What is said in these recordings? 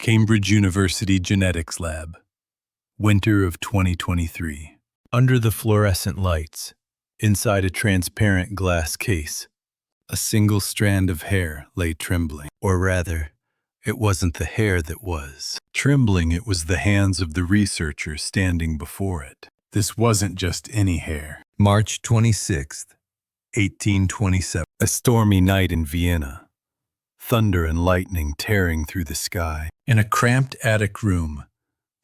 Cambridge University Genetics Lab, winter of 2023. Under the fluorescent lights, inside a transparent glass case, a single strand of hair lay trembling. Or rather, it wasn't the hair that was trembling, it was the hands of the researchers standing before it. This wasn't just any hair. March 26th, 1827. A stormy night in Vienna. Thunder and lightning tearing through the sky. In a cramped attic room,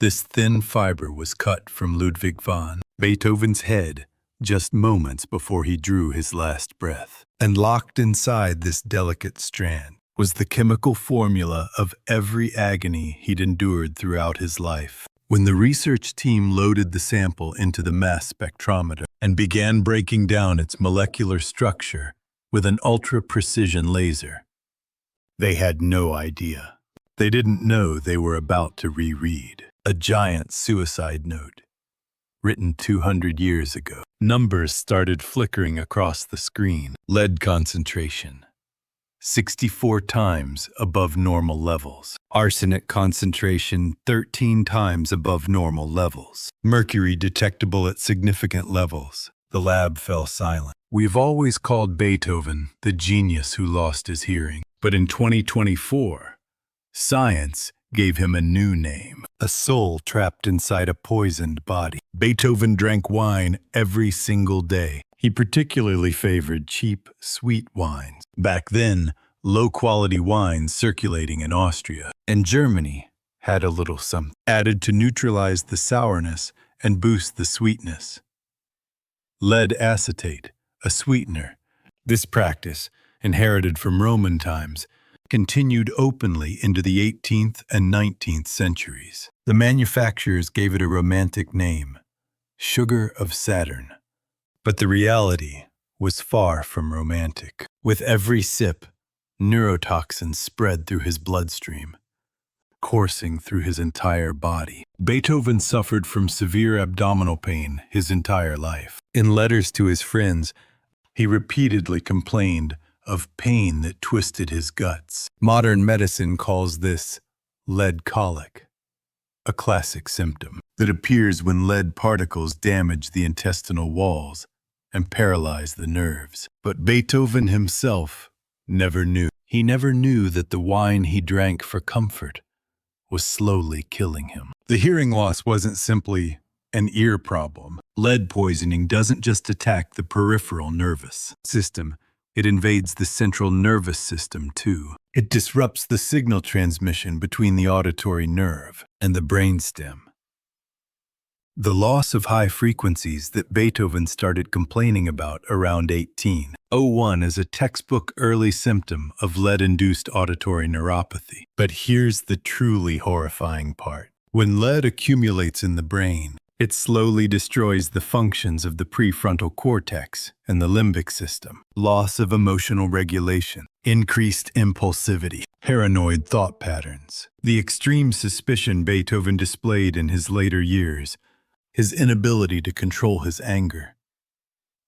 this thin fiber was cut from Ludwig van Beethoven's head just moments before he drew his last breath. And locked inside this delicate strand was the chemical formula of every agony he'd endured throughout his life. When the research team loaded the sample into the mass spectrometer and began breaking down its molecular structure with an ultra-precision laser, they had no idea. They didn't know they were about to reread a giant suicide note written 200 years ago. Numbers started flickering across the screen. Lead concentration, 64 times above normal levels. Arsenic concentration, 13 times above normal levels. Mercury detectable at significant levels. The lab fell silent. We've always called Beethoven the genius who lost his hearing. But in 2024, science gave him a new name, a soul trapped inside a poisoned body. Beethoven drank wine every single day. He particularly favored cheap, sweet wines. Back then, low-quality wines circulating in Austria and Germany had a little something added to neutralize the sourness and boost the sweetness. Lead acetate, a sweetener. This practice, inherited from Roman times, continued openly into the 18th and 19th centuries. The manufacturers gave it a romantic name, sugar of Saturn. But the reality was far from romantic. With every sip, neurotoxins spread through his bloodstream, coursing through his entire body. Beethoven suffered from severe abdominal pain his entire life. In letters to his friends, he repeatedly complained of pain that twisted his guts. Modern medicine calls this lead colic, a classic symptom that appears when lead particles damage the intestinal walls and paralyze the nerves. But Beethoven himself never knew. He never knew that the wine he drank for comfort was slowly killing him. The hearing loss wasn't simply an ear problem. Lead poisoning doesn't just attack the peripheral nervous system. It invades the central nervous system, too. It disrupts the signal transmission between the auditory nerve and the brainstem. The loss of high frequencies that Beethoven started complaining about around 1801 is a textbook early symptom of lead-induced auditory neuropathy. But here's the truly horrifying part. When lead accumulates in the brain, it slowly destroys the functions of the prefrontal cortex and the limbic system. Loss of emotional regulation, increased impulsivity, paranoid thought patterns. The extreme suspicion Beethoven displayed in his later years, his inability to control his anger,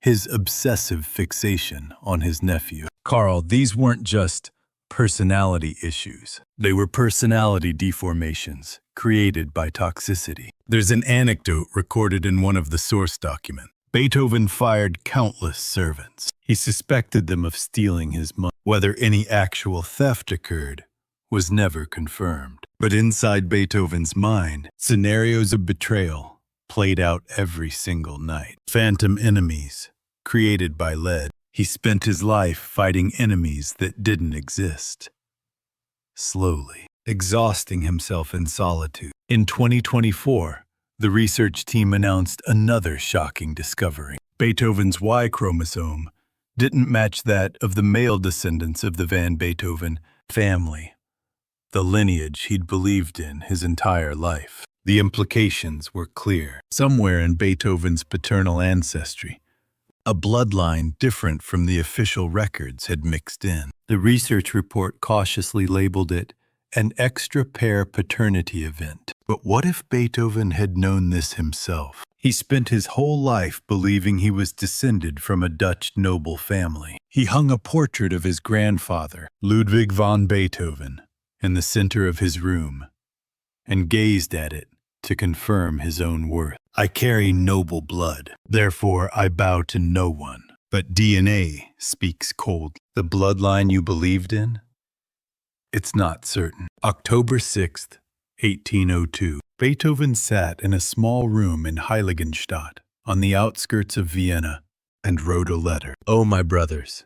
his obsessive fixation on his nephew. Carl, these weren't just personality issues. They were personality deformations created by toxicity. There's an anecdote recorded in one of the source documents. Beethoven fired countless servants. He suspected them of stealing his money. Whether any actual theft occurred was never confirmed. But inside Beethoven's mind, scenarios of betrayal played out every single night. Phantom enemies created by lead. He spent his life fighting enemies that didn't exist. Slowly, exhausting himself in solitude. In 2024, the research team announced another shocking discovery. Beethoven's Y chromosome didn't match that of the male descendants of the Van Beethoven family, the lineage he'd believed in his entire life. The implications were clear. Somewhere in Beethoven's paternal ancestry, a bloodline different from the official records had mixed in. The research report cautiously labeled it an extra-pair paternity event. But what if Beethoven had known this himself? He spent his whole life believing he was descended from a Dutch noble family. He hung a portrait of his grandfather, Ludwig van Beethoven, in the center of his room, and gazed at it to confirm his own worth. I carry noble blood, therefore I bow to no one. But DNA speaks cold. The bloodline you believed in? It's not certain. October 6th, 1802. Beethoven sat in a small room in Heiligenstadt, on the outskirts of Vienna, and wrote a letter. Oh, my brothers.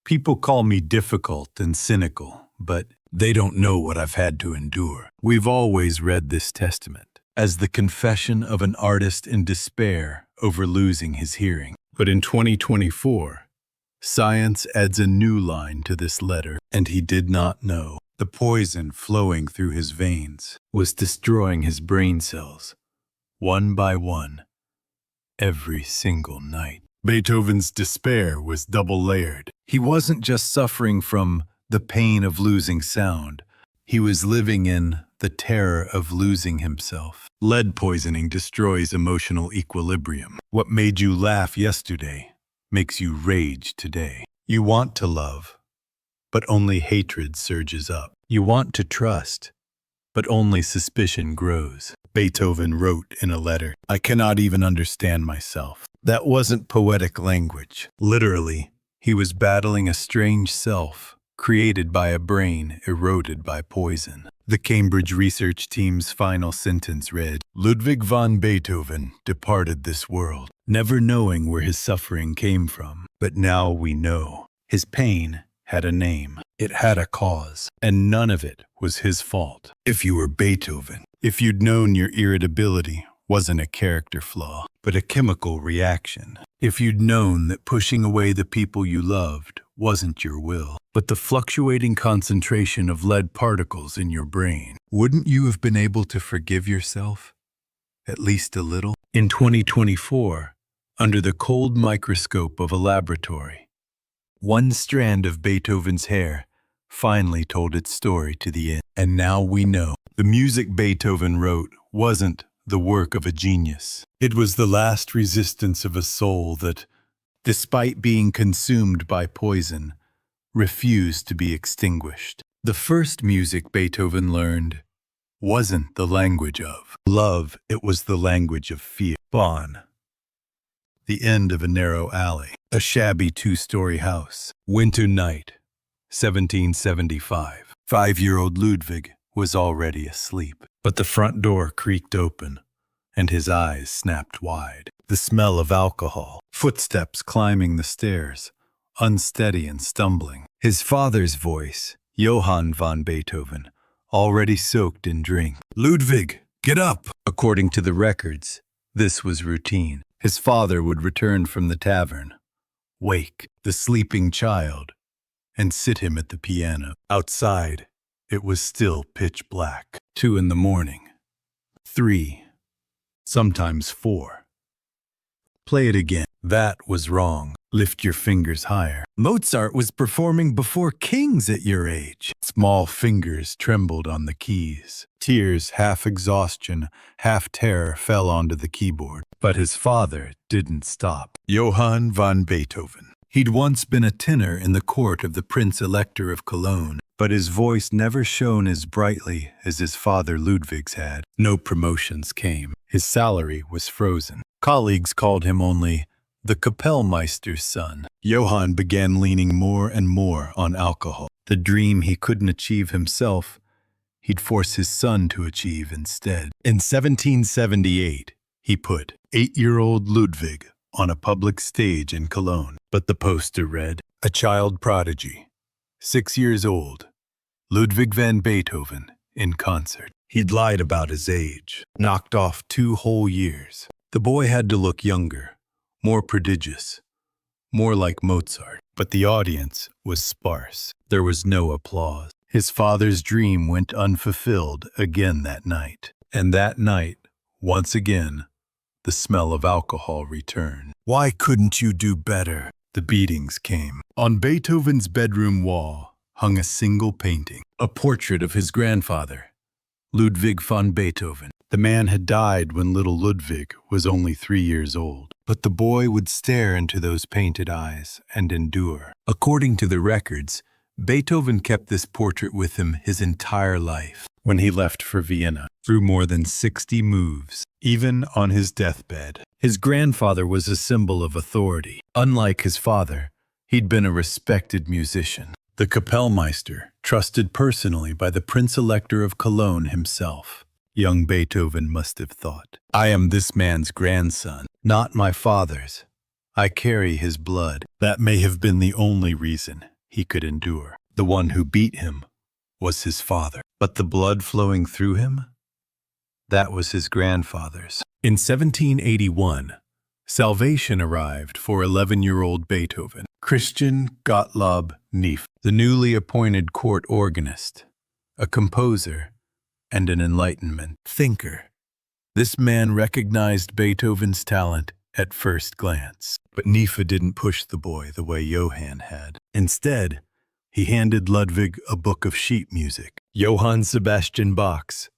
People call me difficult and cynical, but they don't know what I've had to endure. We've always read this testament as the confession of an artist in despair over losing his hearing. But in 2024, science adds a new line to this letter, and he did not know. The poison flowing through his veins was destroying his brain cells, one by one, every single night. Beethoven's despair was double-layered. He wasn't just suffering from the pain of losing sound. He was living in the terror of losing himself. Lead poisoning destroys emotional equilibrium. What made you laugh yesterday makes you rage today. You want to love, but only hatred surges up. You want to trust, but only suspicion grows. Beethoven wrote in a letter, I cannot even understand myself. That wasn't poetic language. Literally, he was battling a strange self, created by a brain eroded by poison. The Cambridge research team's final sentence read, Ludwig van Beethoven departed this world, never knowing where his suffering came from. But now we know. His pain had a name. It had a cause, and none of it was his fault. If you were Beethoven, if you'd known your irritability wasn't a character flaw, but a chemical reaction, if you'd known that pushing away the people you loved wasn't your will, but the fluctuating concentration of lead particles in your brain, wouldn't you have been able to forgive yourself? At least a little? In 2024, under the cold microscope of a laboratory, one strand of Beethoven's hair finally told its story to the end. And now we know. The music Beethoven wrote wasn't the work of a genius. It was the last resistance of a soul that, despite being consumed by poison, refused to be extinguished. The first music Beethoven learned wasn't the language of love, it was the language of fear. Bonn. The end of a narrow alley. A shabby two-story house. Winter night, 1775. 5-year-old Ludwig was already asleep, but the front door creaked open, and his eyes snapped wide. The smell of alcohol, footsteps climbing the stairs, unsteady and stumbling. His father's voice, Johann van Beethoven, already soaked in drink. Ludwig, get up! According to the records, this was routine. His father would return from the tavern, wake the sleeping child, and sit him at the piano. Outside, it was still pitch black. 2 in the morning. 3. Sometimes 4. Play it again. That was wrong. Lift your fingers higher. Mozart was performing before kings at your age. Small fingers trembled on the keys. Tears, half exhaustion, half terror, fell onto the keyboard. But his father didn't stop. Johann van Beethoven. He'd once been a tenor in the court of the Prince Elector of Cologne, but his voice never shone as brightly as his father Ludwig's had. No promotions came. His salary was frozen. Colleagues called him only the Kapellmeister's son. Johann began leaning more and more on alcohol. The dream he couldn't achieve himself, he'd force his son to achieve instead. In 1778, he put 8-year-old Ludwig on a public stage in Cologne. But the poster read, a child prodigy, 6 years old, Ludwig van Beethoven in concert. He'd lied about his age, knocked off 2 whole years. The boy had to look younger, more prodigious, more like Mozart. But the audience was sparse. There was no applause. His father's dream went unfulfilled again that night. And that night, once again, the smell of alcohol returned. Why couldn't you do better? The beatings came. On Beethoven's bedroom wall hung a single painting, a portrait of his grandfather, Ludwig van Beethoven. The man had died when little Ludwig was only 3 years old. But the boy would stare into those painted eyes and endure. According to the records, Beethoven kept this portrait with him his entire life. When he left for Vienna, through more than 60 moves, even on his deathbed. His grandfather was a symbol of authority. Unlike his father, he'd been a respected musician, the Kapellmeister, trusted personally by the Prince Elector of Cologne himself. Young Beethoven must have thought, "I am this man's grandson, not my father's. I carry his blood." That may have been the only reason he could endure. The one who beat him was his father, but the blood flowing through him? That was his grandfather's. In 1781, salvation arrived for 11-year-old Beethoven, Christian Gottlob Neff, the newly appointed court organist, a composer, and an Enlightenment thinker. This man recognized Beethoven's talent at first glance, but Neff didn't push the boy the way Johann had. Instead, he handed Ludwig a book of sheet music, Johann Sebastian Bach's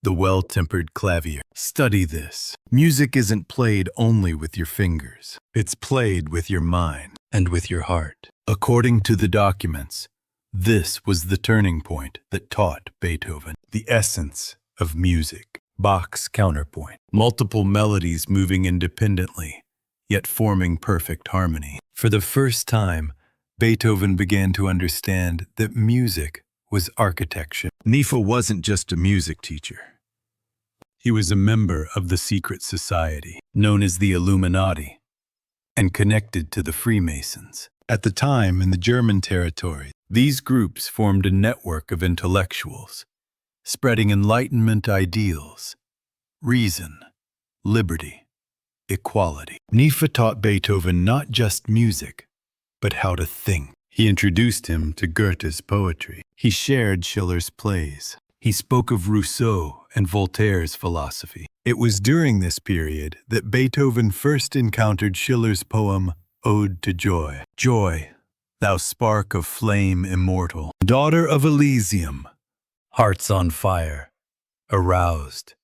The Well-Tempered Clavier. Study this. Music isn't played only with your fingers. It's played with your mind and with your heart. According to the documents, this was the turning point that taught Beethoven the essence of music. Bach's counterpoint. Multiple melodies moving independently, yet forming perfect harmony. For the first time, Beethoven began to understand that music was architecture. Neff wasn't just a music teacher. He was a member of the secret society, known as the Illuminati, and connected to the Freemasons. At the time, in the German territory, these groups formed a network of intellectuals, spreading Enlightenment ideals, reason, liberty, equality. Neff taught Beethoven not just music, but how to think. He introduced him to Goethe's poetry. He shared Schiller's plays. He spoke of Rousseau and Voltaire's philosophy. It was during this period that Beethoven first encountered Schiller's poem, Ode to Joy. Joy, thou spark of flame immortal, daughter of Elysium, hearts on fire, aroused,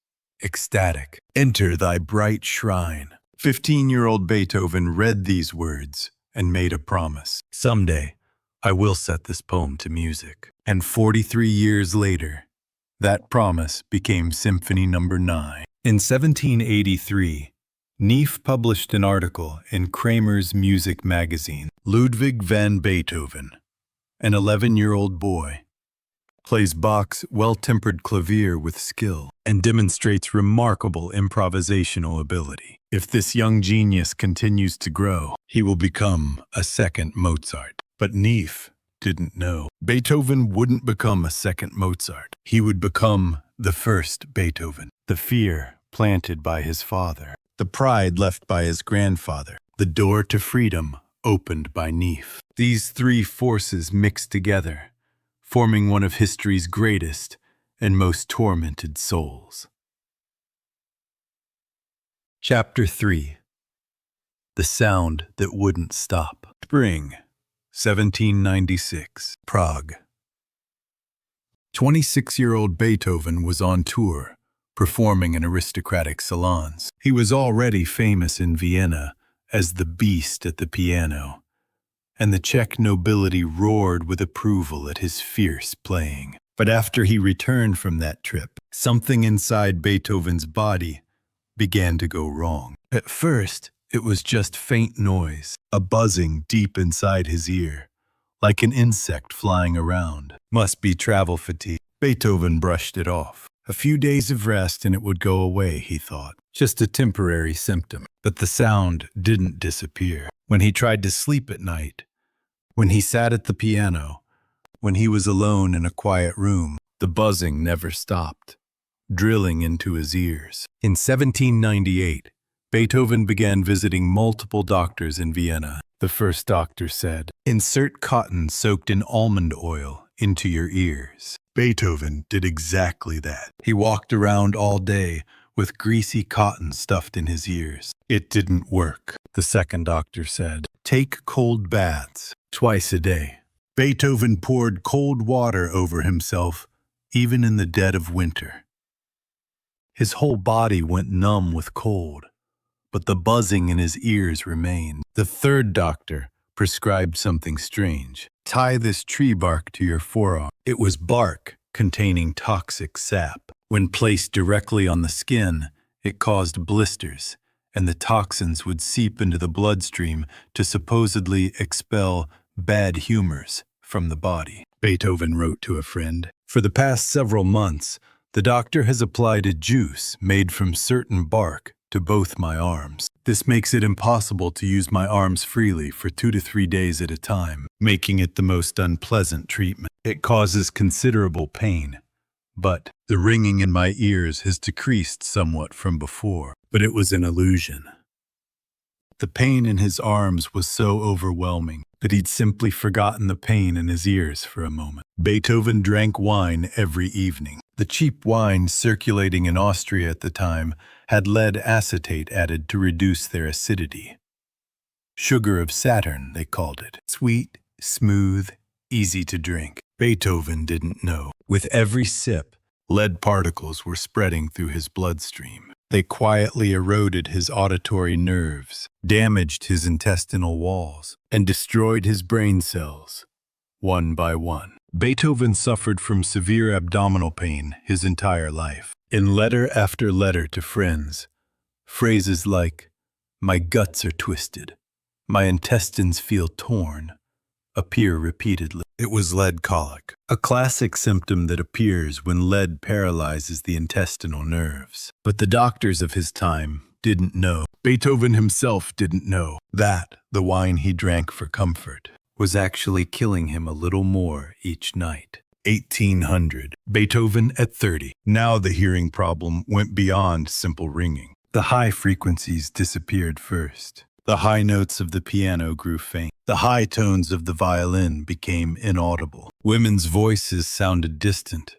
ecstatic, enter thy bright shrine. 15-year-old Beethoven read these words and made a promise. Someday, I will set this poem to music. And 43 years later, that promise became Symphony No. 9. In 1783, Neff published an article in Kramer's music magazine. Ludwig van Beethoven, an 11-year-old boy, plays Bach's well-tempered clavier with skill and demonstrates remarkable improvisational ability. If this young genius continues to grow, he will become a second Mozart. But Neff didn't know. Beethoven wouldn't become a second Mozart. He would become the first Beethoven. The fear planted by his father, the pride left by his grandfather, the door to freedom opened by Neff. These three forces mixed together, forming one of history's greatest and most tormented souls. Chapter 3. The Sound That Wouldn't Stop. Spring, 1796, Prague. 26-year-old Beethoven was on tour, performing in aristocratic salons. He was already famous in Vienna as the beast at the piano, and the Czech nobility roared with approval at his fierce playing. But after he returned from that trip, something inside Beethoven's body began to go wrong. At first, it was just faint noise, a buzzing deep inside his ear, like an insect flying around. Must be travel fatigue. Beethoven brushed it off. A few days of rest and it would go away, he thought. Just a temporary symptom. But the sound didn't disappear. When he tried to sleep at night, when he sat at the piano, when he was alone in a quiet room, the buzzing never stopped, drilling into his ears. In 1798, Beethoven began visiting multiple doctors in Vienna. The first doctor said, "Insert cotton soaked in almond oil into your ears." Beethoven did exactly that. He walked around all day with greasy cotton stuffed in his ears. It didn't work. The second doctor said, "Take cold baths twice a day." Beethoven poured cold water over himself, even in the dead of winter. His whole body went numb with cold, but the buzzing in his ears remained. The third doctor prescribed something strange. Tie this tree bark to your forearm. It was bark containing toxic sap. When placed directly on the skin, it caused blisters, and the toxins would seep into the bloodstream to supposedly expel bad humors from the body. Beethoven wrote to a friend, "For the past several months, the doctor has applied a juice made from certain bark to both my arms. This makes it impossible to use my arms freely for 2 to 3 days at a time, making it the most unpleasant treatment. It causes considerable pain, but the ringing in my ears has decreased somewhat from before, but it was an illusion." The pain in his arms was so overwhelming that he'd simply forgotten the pain in his ears for a moment. Beethoven drank wine every evening. The cheap wine circulating in Austria at the time had lead acetate added to reduce their acidity. Sugar of Saturn, they called it. Sweet, smooth, easy to drink. Beethoven didn't know. With every sip, lead particles were spreading through his bloodstream. They quietly eroded his auditory nerves, damaged his intestinal walls, and destroyed his brain cells, one by one. Beethoven suffered from severe abdominal pain his entire life. In letter after letter to friends, phrases like, "My guts are twisted," "My intestines feel torn," appear repeatedly. It was lead colic, a classic symptom that appears when lead paralyzes the intestinal nerves. But the doctors of his time didn't know. Beethoven himself didn't know that the wine he drank for comfort was actually killing him a little more each night. 1800. Beethoven at 30. Now the hearing problem went beyond simple ringing. The high frequencies disappeared first. The high notes of the piano grew faint. The high tones of the violin became inaudible. Women's voices sounded distant,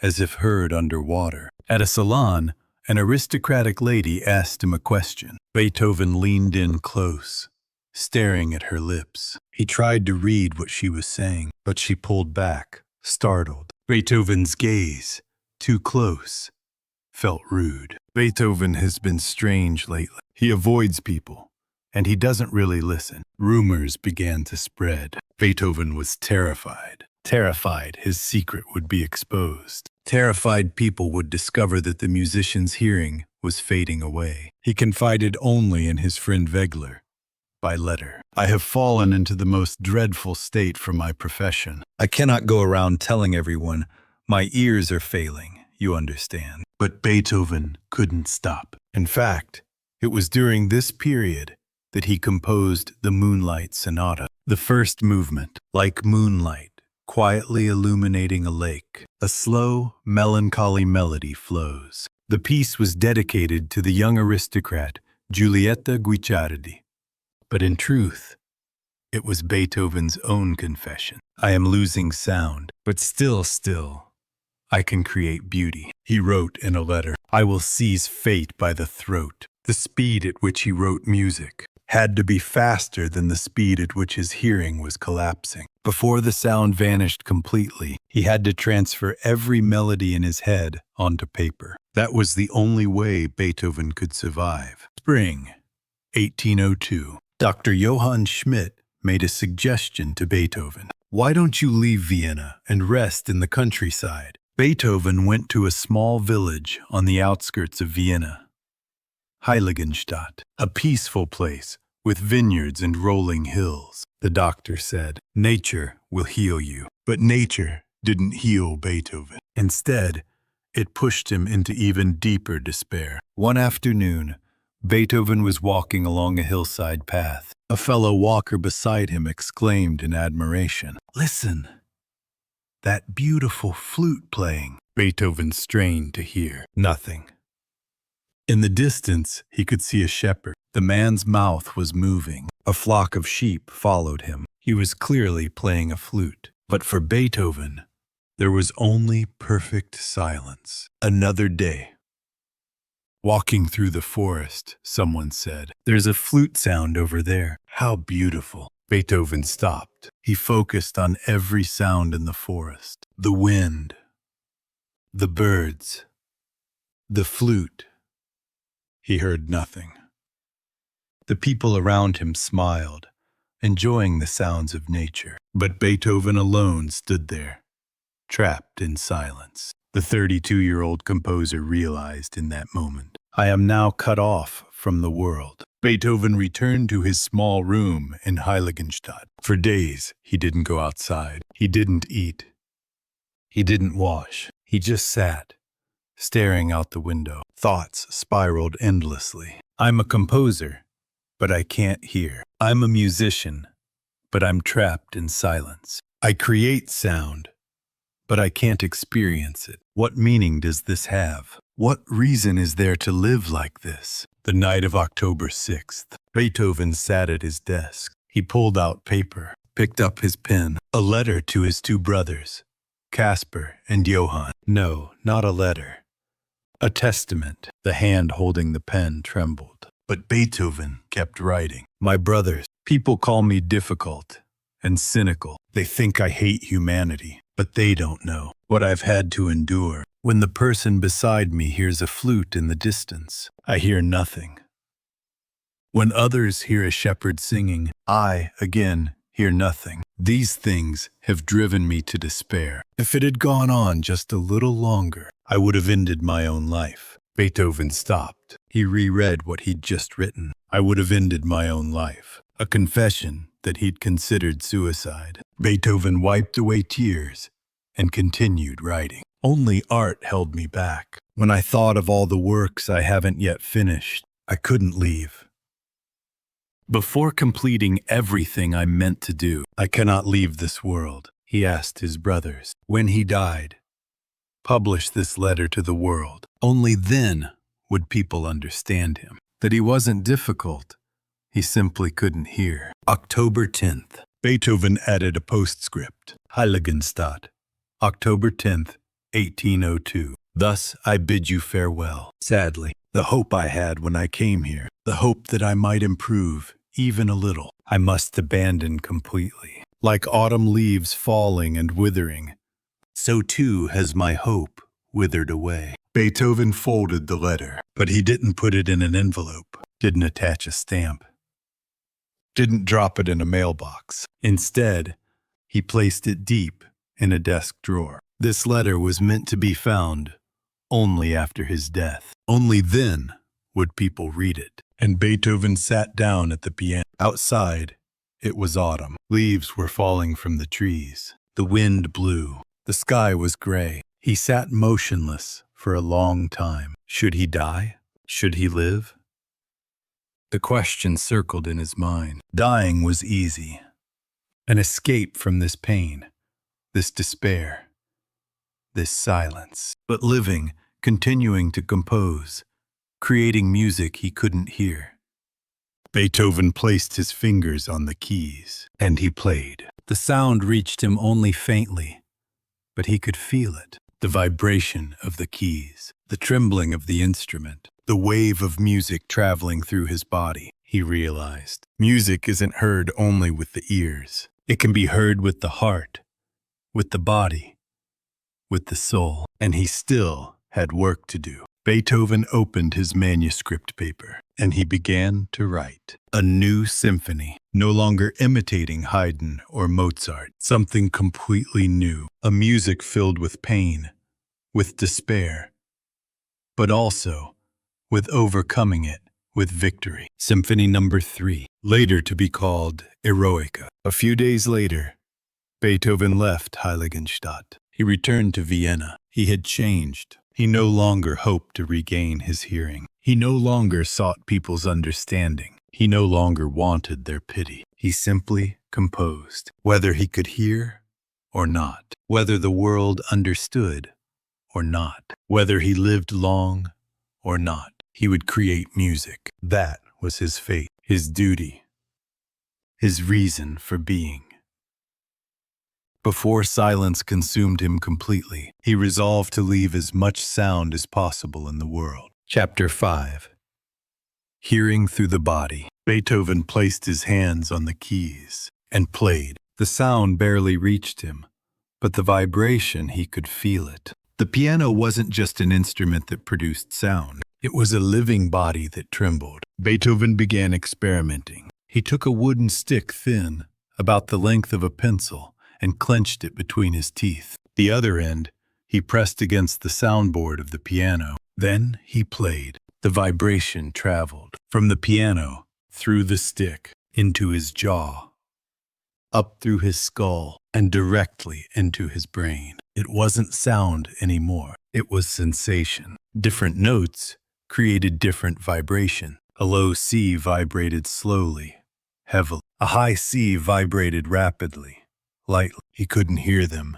as if heard underwater. At a salon, an aristocratic lady asked him a question. Beethoven leaned in close, staring at her lips. He tried to read what she was saying, but she pulled back, startled. Beethoven's gaze, too close, felt rude. Beethoven has been strange lately. He avoids people, and he doesn't really listen. Rumors began to spread. Beethoven was terrified. Terrified his secret would be exposed. Terrified people would discover that the musician's hearing was fading away. He confided only in his friend Wegler, by letter. "I have fallen into the most dreadful state for my profession. I cannot go around telling everyone, my ears are failing, you understand." But Beethoven couldn't stop. In fact, it was during this period that he composed the Moonlight Sonata, the first movement, like moonlight, quietly illuminating a lake. A slow, melancholy melody flows. The piece was dedicated to the young aristocrat Giulietta Guicciardi. But in truth, it was Beethoven's own confession. "I am losing sound, but still, I can create beauty," he wrote in a letter. "I will seize fate by the throat." The speed at which he wrote music had to be faster than the speed at which his hearing was collapsing. Before the sound vanished completely, he had to transfer every melody in his head onto paper. That was the only way Beethoven could survive. Spring, 1802. Dr. Johann Schmidt made a suggestion to Beethoven. "Why don't you leave Vienna and rest in the countryside?" Beethoven went to a small village on the outskirts of Vienna, Heiligenstadt, a peaceful place with vineyards and rolling hills. The doctor said, "Nature will heal you." But nature didn't heal Beethoven. Instead, it pushed him into even deeper despair. One afternoon, Beethoven was walking along a hillside path. A fellow walker beside him exclaimed in admiration, "Listen, that beautiful flute playing." Beethoven strained to hear nothing. In the distance, he could see a shepherd. The man's mouth was moving. A flock of sheep followed him. He was clearly playing a flute. But for Beethoven, there was only perfect silence. Another day. Walking through the forest, someone said, "There's a flute sound over there. How beautiful." Beethoven stopped. He focused on every sound in the forest. The wind, the birds, the flute. He heard nothing. The people around him smiled, enjoying the sounds of nature. But Beethoven alone stood there, trapped in silence. The 32-year-old composer realized in that moment, I am now cut off from the world. Beethoven returned to his small room in Heiligenstadt. For days, he didn't go outside. He didn't eat. He didn't wash. He just sat, staring out the window. Thoughts spiraled endlessly. I'm a composer, but I can't hear. I'm a musician, but I'm trapped in silence. I create sound, but I can't experience it. What meaning does this have? What reason is there to live like this? The night of October 6th, Beethoven sat at his desk. He pulled out paper, picked up his pen, a letter to his two brothers, Caspar and Johann. No, not a letter. A testament. The hand holding the pen trembled. But Beethoven kept writing. My brothers, people call me difficult and cynical. They think I hate humanity, but they don't know what I've had to endure. When the person beside me hears a flute in the distance, I hear nothing. When others hear a shepherd singing, I, again, hear nothing. These things have driven me to despair. If it had gone on just a little longer, I would have ended my own life. Beethoven stopped. He reread what he'd just written. I would have ended my own life. A confession that he'd considered suicide. Beethoven wiped away tears and continued writing. Only art held me back. When I thought of all the works I haven't yet finished, I couldn't leave. Before completing everything I meant to do, I cannot leave this world, he asked his brothers. When he died, publish this letter to the world. Only then would people understand him. That he wasn't difficult. He simply couldn't hear. October 10th. Beethoven added a postscript. Heiligenstadt. October 10th, 1802. Thus I bid you farewell. Sadly, the hope I had when I came here, the hope that I might improve, even a little, I must abandon completely. Like autumn leaves falling and withering, so too has my hope withered away. Beethoven folded the letter, but he didn't put it in an envelope, didn't attach a stamp, didn't drop it in a mailbox. Instead, he placed it deep in a desk drawer. This letter was meant to be found only after his death. Only then would people read it. And Beethoven sat down at the piano. Outside, it was autumn. Leaves were falling from the trees. The wind blew. The sky was gray. He sat motionless for a long time. Should he die? Should he live? The question circled in his mind. Dying was easy. An escape from this pain, this despair, this silence. But living, continuing to compose, creating music he couldn't hear. Beethoven placed his fingers on the keys, and he played. The sound reached him only faintly, but he could feel it. The vibration of the keys, the trembling of the instrument, the wave of music traveling through his body. He realized music isn't heard only with the ears. It can be heard with the heart, with the body, with the soul. And he still had work to do. Beethoven opened his manuscript paper, and he began to write. A new symphony, no longer imitating Haydn or Mozart, something completely new. A music filled with pain, with despair, but also with overcoming it with victory. Symphony number 3, later to be called Eroica. A few days later, Beethoven left Heiligenstadt. He returned to Vienna. He had changed. He no longer hoped to regain his hearing. He no longer sought people's understanding. He no longer wanted their pity. He simply composed, whether he could hear or not, whether the world understood or not, whether he lived long or not. He would create music. That was his fate, his duty, his reason for being. Before silence consumed him completely, he resolved to leave as much sound as possible in the world. Chapter 5. Hearing through the body. Beethoven placed his hands on the keys and played. The sound barely reached him, but the vibration, he could feel it. The piano wasn't just an instrument that produced sound. It was a living body that trembled. Beethoven began experimenting. He took a wooden stick thin, about the length of a pencil, and clenched it between his teeth. The other end he pressed against the soundboard of the piano. Then he played. The vibration traveled from the piano, through the stick, into his jaw, up through his skull, and directly into his brain. It wasn't sound anymore. It was sensation. Different notes created different vibration. A low C vibrated slowly, heavily. A high C vibrated rapidly, lightly. He couldn't hear them,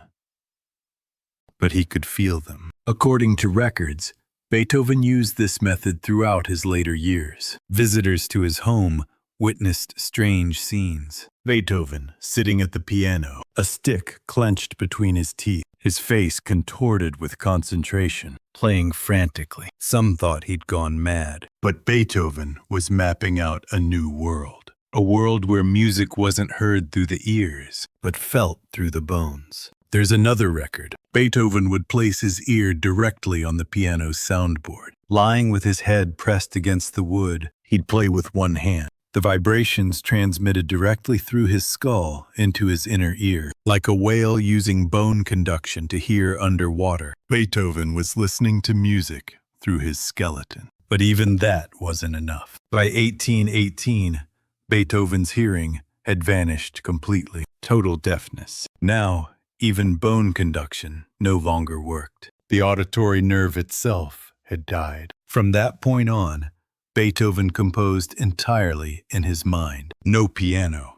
but he could feel them. According to records, Beethoven used this method throughout his later years. Visitors to his home witnessed strange scenes. Beethoven sitting at the piano, a stick clenched between his teeth, his face contorted with concentration, playing frantically. Some thought he'd gone mad. But Beethoven was mapping out a new world. A world where music wasn't heard through the ears, but felt through the bones. There's another record. Beethoven would place his ear directly on the piano's soundboard. Lying with his head pressed against the wood, he'd play with one hand. The vibrations transmitted directly through his skull into his inner ear, like a whale using bone conduction to hear underwater. Beethoven was listening to music through his skeleton. But even that wasn't enough. By 1818, Beethoven's hearing had vanished completely. Total deafness. Now, even bone conduction no longer worked. The auditory nerve itself had died. From that point on, Beethoven composed entirely in his mind. No piano,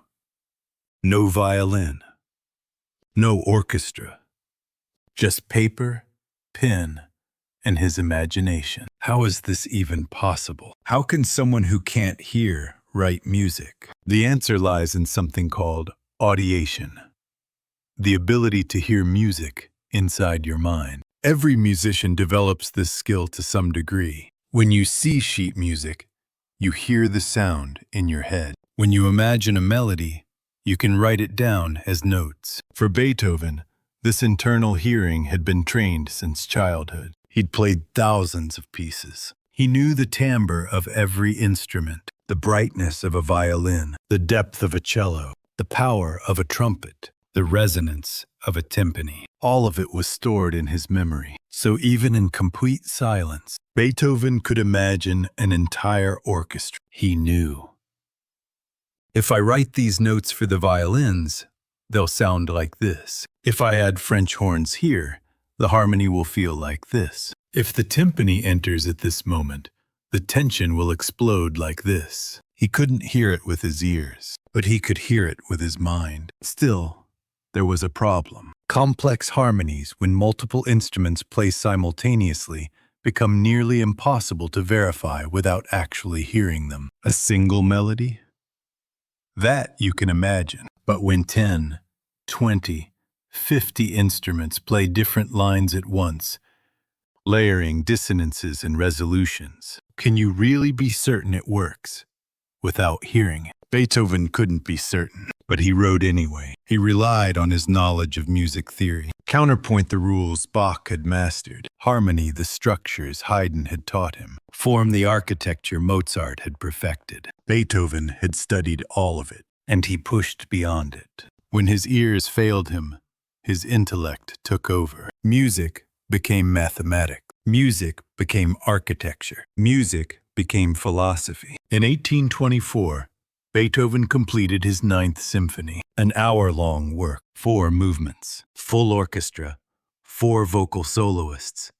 no violin, no orchestra, just paper, pen, and his imagination. How is this even possible? How can someone who can't hear write music? The answer lies in something called audiation, the ability to hear music inside your mind. Every musician develops this skill to some degree. When you see sheet music, you hear the sound in your head. When you imagine a melody, you can write it down as notes. For Beethoven, this internal hearing had been trained since childhood. He'd played thousands of pieces. He knew the timbre of every instrument, the brightness of a violin, the depth of a cello, the power of a trumpet, the resonance of a timpani. All of it was stored in his memory. So even in complete silence, Beethoven could imagine an entire orchestra. He knew, if I write these notes for the violins, they'll sound like this. If I add French horns here, the harmony will feel like this. If the timpani enters at this moment, the tension will explode like this. He couldn't hear it with his ears, but he could hear it with his mind. Still, there was a problem. Complex harmonies, when multiple instruments play simultaneously, become nearly impossible to verify without actually hearing them. A single melody? That you can imagine. But when 10, 20, 50 instruments play different lines at once, layering dissonances and resolutions, can you really be certain it works without hearing it? Beethoven couldn't be certain, but he wrote anyway. He relied on his knowledge of music theory. Counterpoint the rules Bach had mastered. Harmony the structures Haydn had taught him. Form the architecture Mozart had perfected. Beethoven had studied all of it, and he pushed beyond it. When his ears failed him, his intellect took over. Music became mathematics. Music became architecture. Music became philosophy. In 1824, Beethoven completed his Ninth Symphony, an hour-long work, 4 movements, full orchestra, 4 vocal soloists,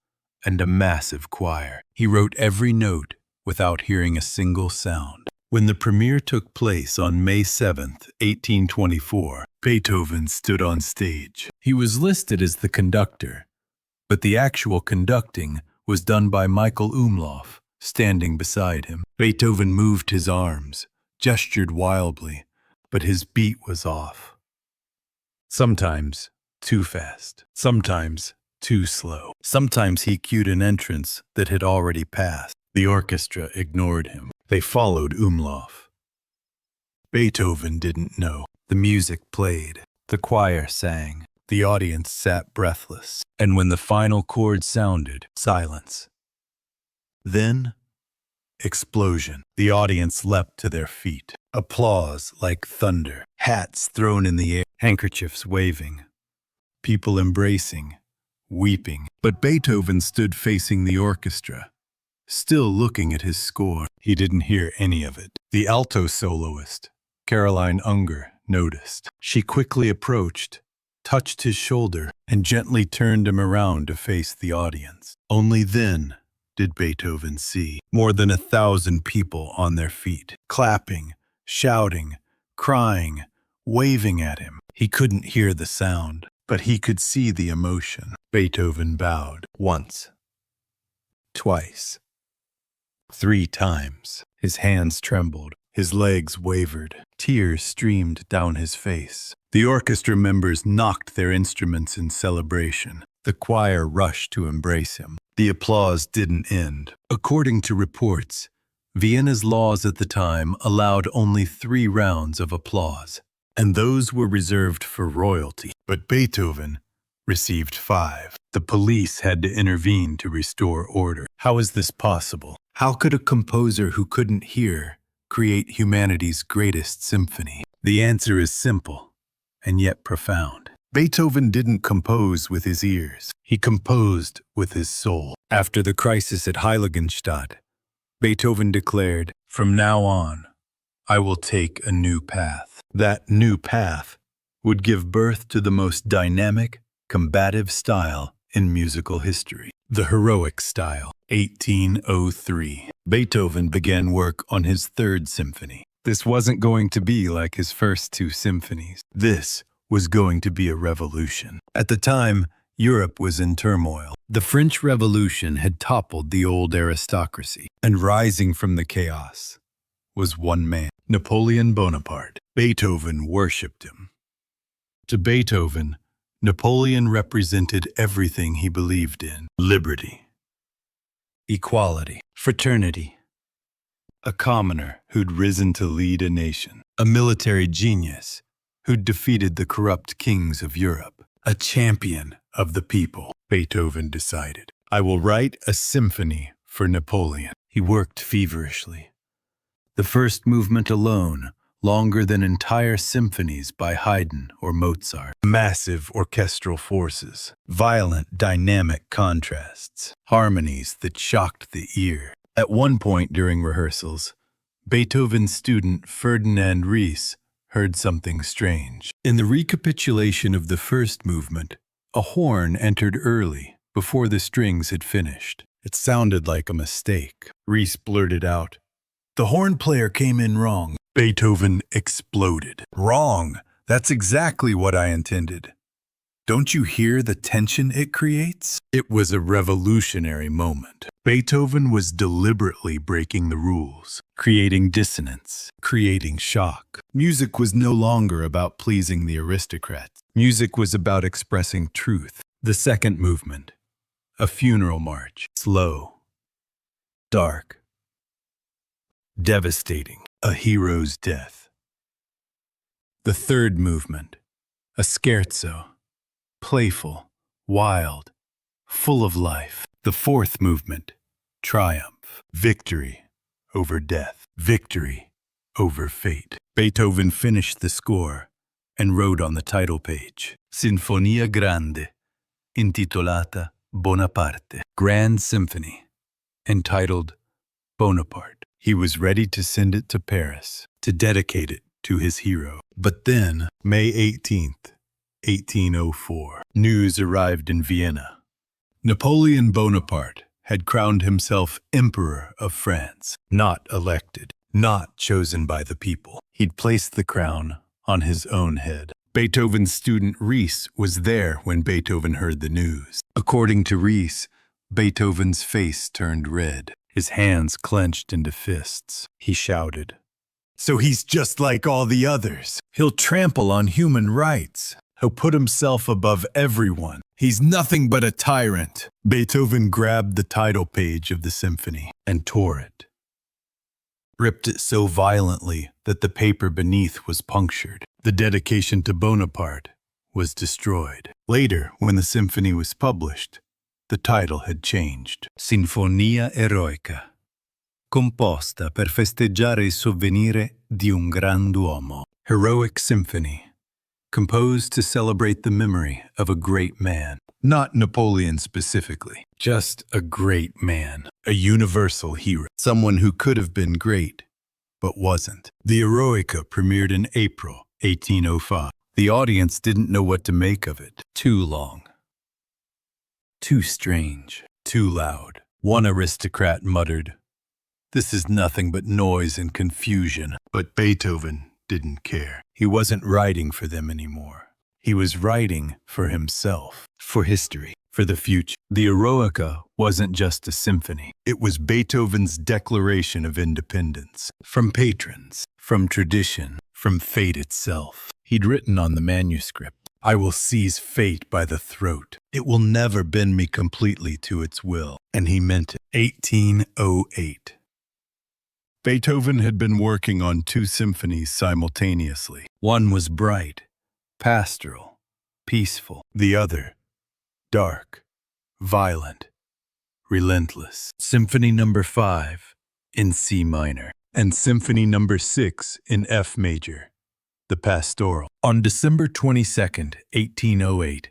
and a massive choir. He wrote every note without hearing a single sound. When the premiere took place on May 7, 1824, Beethoven stood on stage. He was listed as the conductor, but the actual conducting was done by Michael Umlauf, standing beside him. Beethoven moved his arms, gestured wildly, but his beat was off. Sometimes too fast, sometimes too slow. Sometimes he cued an entrance that had already passed. The orchestra ignored him. They followed Umlauf. Beethoven didn't know. The music played. The choir sang. The audience sat breathless. And when the final chord sounded, silence. Then explosion. The audience leapt to their feet. Applause like thunder. Hats thrown in the air. Handkerchiefs waving. People embracing, weeping. But Beethoven stood facing the orchestra, still looking at his score. He didn't hear any of it. The alto soloist, Caroline Unger, noticed. She quickly approached, touched his shoulder, and gently turned him around to face the audience. Only then did Beethoven see more than 1,000 people on their feet, clapping, shouting, crying, waving at him. He couldn't hear the sound, but he could see the emotion. Beethoven bowed once, twice, 3 times. His hands trembled. His legs wavered. Tears streamed down his face. The orchestra members knocked their instruments in celebration. The choir rushed to embrace him. The applause didn't end. According to reports, Vienna's laws at the time allowed only 3 rounds of applause, and those were reserved for royalty. But Beethoven received 5. The police had to intervene to restore order. How is this possible? How could a composer who couldn't hear create humanity's greatest symphony? The answer is simple, and yet profound. Beethoven didn't compose with his ears. He composed with his soul. After the crisis at Heiligenstadt, Beethoven declared, "From now on, I will take a new path." That new path would give birth to the most dynamic, combative style in musical history, the heroic style. 1803. Beethoven began work on his 3rd symphony. This wasn't going to be like his first 2 symphonies. This was going to be a revolution. At the time, Europe was in turmoil. The French Revolution had toppled the old aristocracy, and rising from the chaos was one man, Napoleon Bonaparte. Beethoven worshipped him. To Beethoven, Napoleon represented everything he believed in: liberty, equality, fraternity. A commoner who'd risen to lead a nation. A military genius who'd defeated the corrupt kings of Europe. A champion of the people. Beethoven decided, "I will write a symphony for Napoleon." He worked feverishly. The first movement alone, longer than entire symphonies by Haydn or Mozart. Massive orchestral forces, violent dynamic contrasts, harmonies that shocked the ear. At one point during rehearsals, Beethoven's student Ferdinand Ries heard something strange. In the recapitulation of the first movement, a horn entered early, before the strings had finished. It sounded like a mistake. Ries blurted out, "The horn player came in wrong." Beethoven exploded. "Wrong! That's exactly what I intended. Don't you hear the tension it creates?" It was a revolutionary moment. Beethoven was deliberately breaking the rules, creating dissonance, creating shock. Music was no longer about pleasing the aristocrats. Music was about expressing truth. The second movement, a funeral march, slow, dark, devastating, a hero's death. The third movement, a scherzo, playful, wild, full of life. The fourth movement, triumph, victory over death, victory over fate. Beethoven finished the score and wrote on the title page, Sinfonia Grande, intitolata Bonaparte, Grand Symphony, entitled Bonaparte. He was ready to send it to Paris, to dedicate it to his hero. But then, May 18th, 1804, news arrived in Vienna. Napoleon Bonaparte had crowned himself Emperor of France, not elected, not chosen by the people. He'd placed the crown on his own head. Beethoven's student Ries was there when Beethoven heard the news. According to Ries, Beethoven's face turned red. His hands clenched into fists. He shouted, "So he's just like all the others. He'll trample on human rights. He'll put himself above everyone. He's nothing but a tyrant." Beethoven grabbed the title page of the symphony and tore it. Ripped it so violently that the paper beneath was punctured. The dedication to Bonaparte was destroyed. Later, when the symphony was published, the title had changed. Sinfonia Eroica, composta per festeggiare il sovvenire di un grand'uomo. Heroic Symphony, composed to celebrate the memory of a great man. Not Napoleon specifically, just a great man, a universal hero, someone who could have been great, but wasn't. The Eroica premiered in April 1805. The audience didn't know what to make of it. Too long. Too strange. Too loud. One aristocrat muttered, "This is nothing but noise and confusion." But Beethoven didn't care. He wasn't writing for them anymore. He was writing for himself, for history, for the future. The Eroica wasn't just a symphony. It was Beethoven's declaration of independence. From patrons, from tradition, from fate itself. He'd written on the manuscript, "I will seize fate by the throat. It will never bend me completely to its will." And he meant it. 1808. Beethoven had been working on two symphonies simultaneously. One was bright, pastoral, peaceful. The other, dark, violent, relentless. Symphony No. 5 in C minor and Symphony No. 6 in F major, the pastoral. On December 22nd, 1808,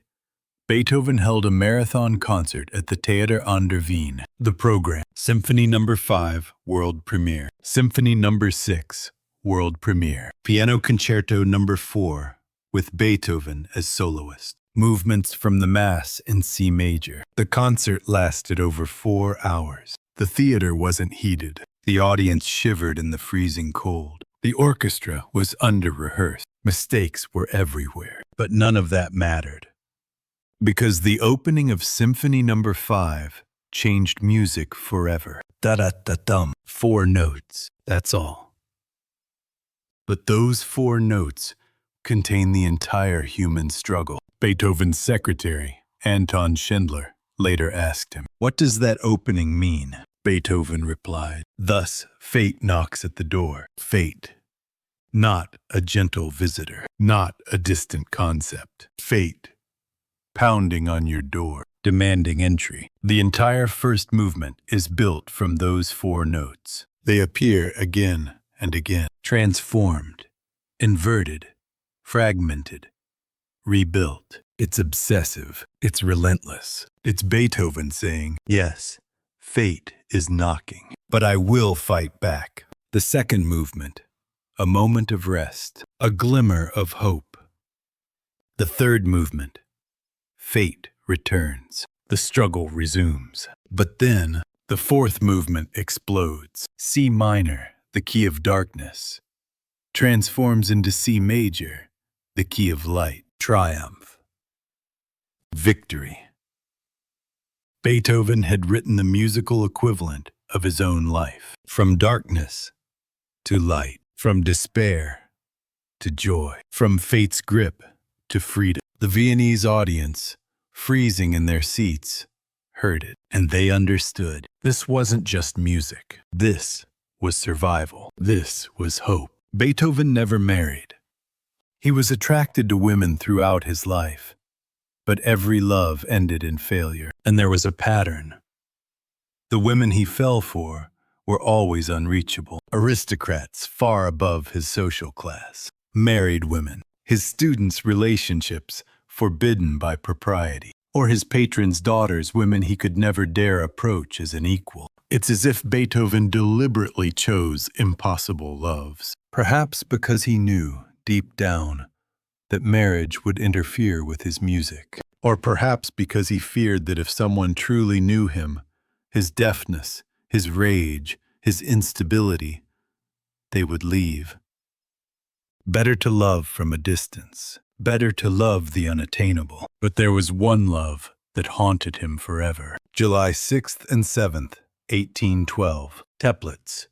Beethoven held a marathon concert at the Theater an der Wien. The program: Symphony No. 5, world premiere. Symphony No. 6, world premiere. Piano Concerto No. 4, with Beethoven as soloist. Movements from the Mass in C major. The concert lasted over 4 hours. The theater wasn't heated. The audience shivered in the freezing cold. The orchestra was under-rehearsed. Mistakes were everywhere. But none of that mattered, because the opening of Symphony No. 5 changed music forever. Da-da-da-dum. 4 notes, that's all. But those 4 notes contain the entire human struggle. Beethoven's secretary, Anton Schindler, later asked him, "What does that opening mean?" Beethoven replied, "Thus fate knocks at the door." Fate. Not a gentle visitor, not a distant concept. Fate. Pounding on your door, demanding entry. The entire first movement is built from those 4 notes. They appear again and again, transformed, inverted, fragmented, rebuilt. It's obsessive. It's relentless. It's Beethoven saying, "Yes, fate is knocking, but I will fight back." The second movement, a moment of rest, a glimmer of hope. The third movement, fate returns. The struggle resumes. But then, the fourth movement explodes. C minor, the key of darkness, transforms into C major, the key of light. Triumph. Victory. Beethoven had written the musical equivalent of his own life. From darkness to light. From despair to joy. From fate's grip to freedom. The Viennese audience, freezing in their seats, heard it, and they understood. This wasn't just music. This was survival. This was hope. Beethoven never married. He was attracted to women throughout his life, but every love ended in failure, and there was a pattern. The women he fell for were always unreachable. Aristocrats far above his social class. Married women. His students' relationships forbidden by propriety. Or his patrons' daughters, women he could never dare approach as an equal. It's as if Beethoven deliberately chose impossible loves. Perhaps because he knew, deep down, that marriage would interfere with his music. Or perhaps because he feared that if someone truly knew him, his deafness, his rage, his instability, they would leave. Better to love from a distance. Better to love the unattainable. But there was one love that haunted him forever. July 6th and 7th, 1812. Teplitz,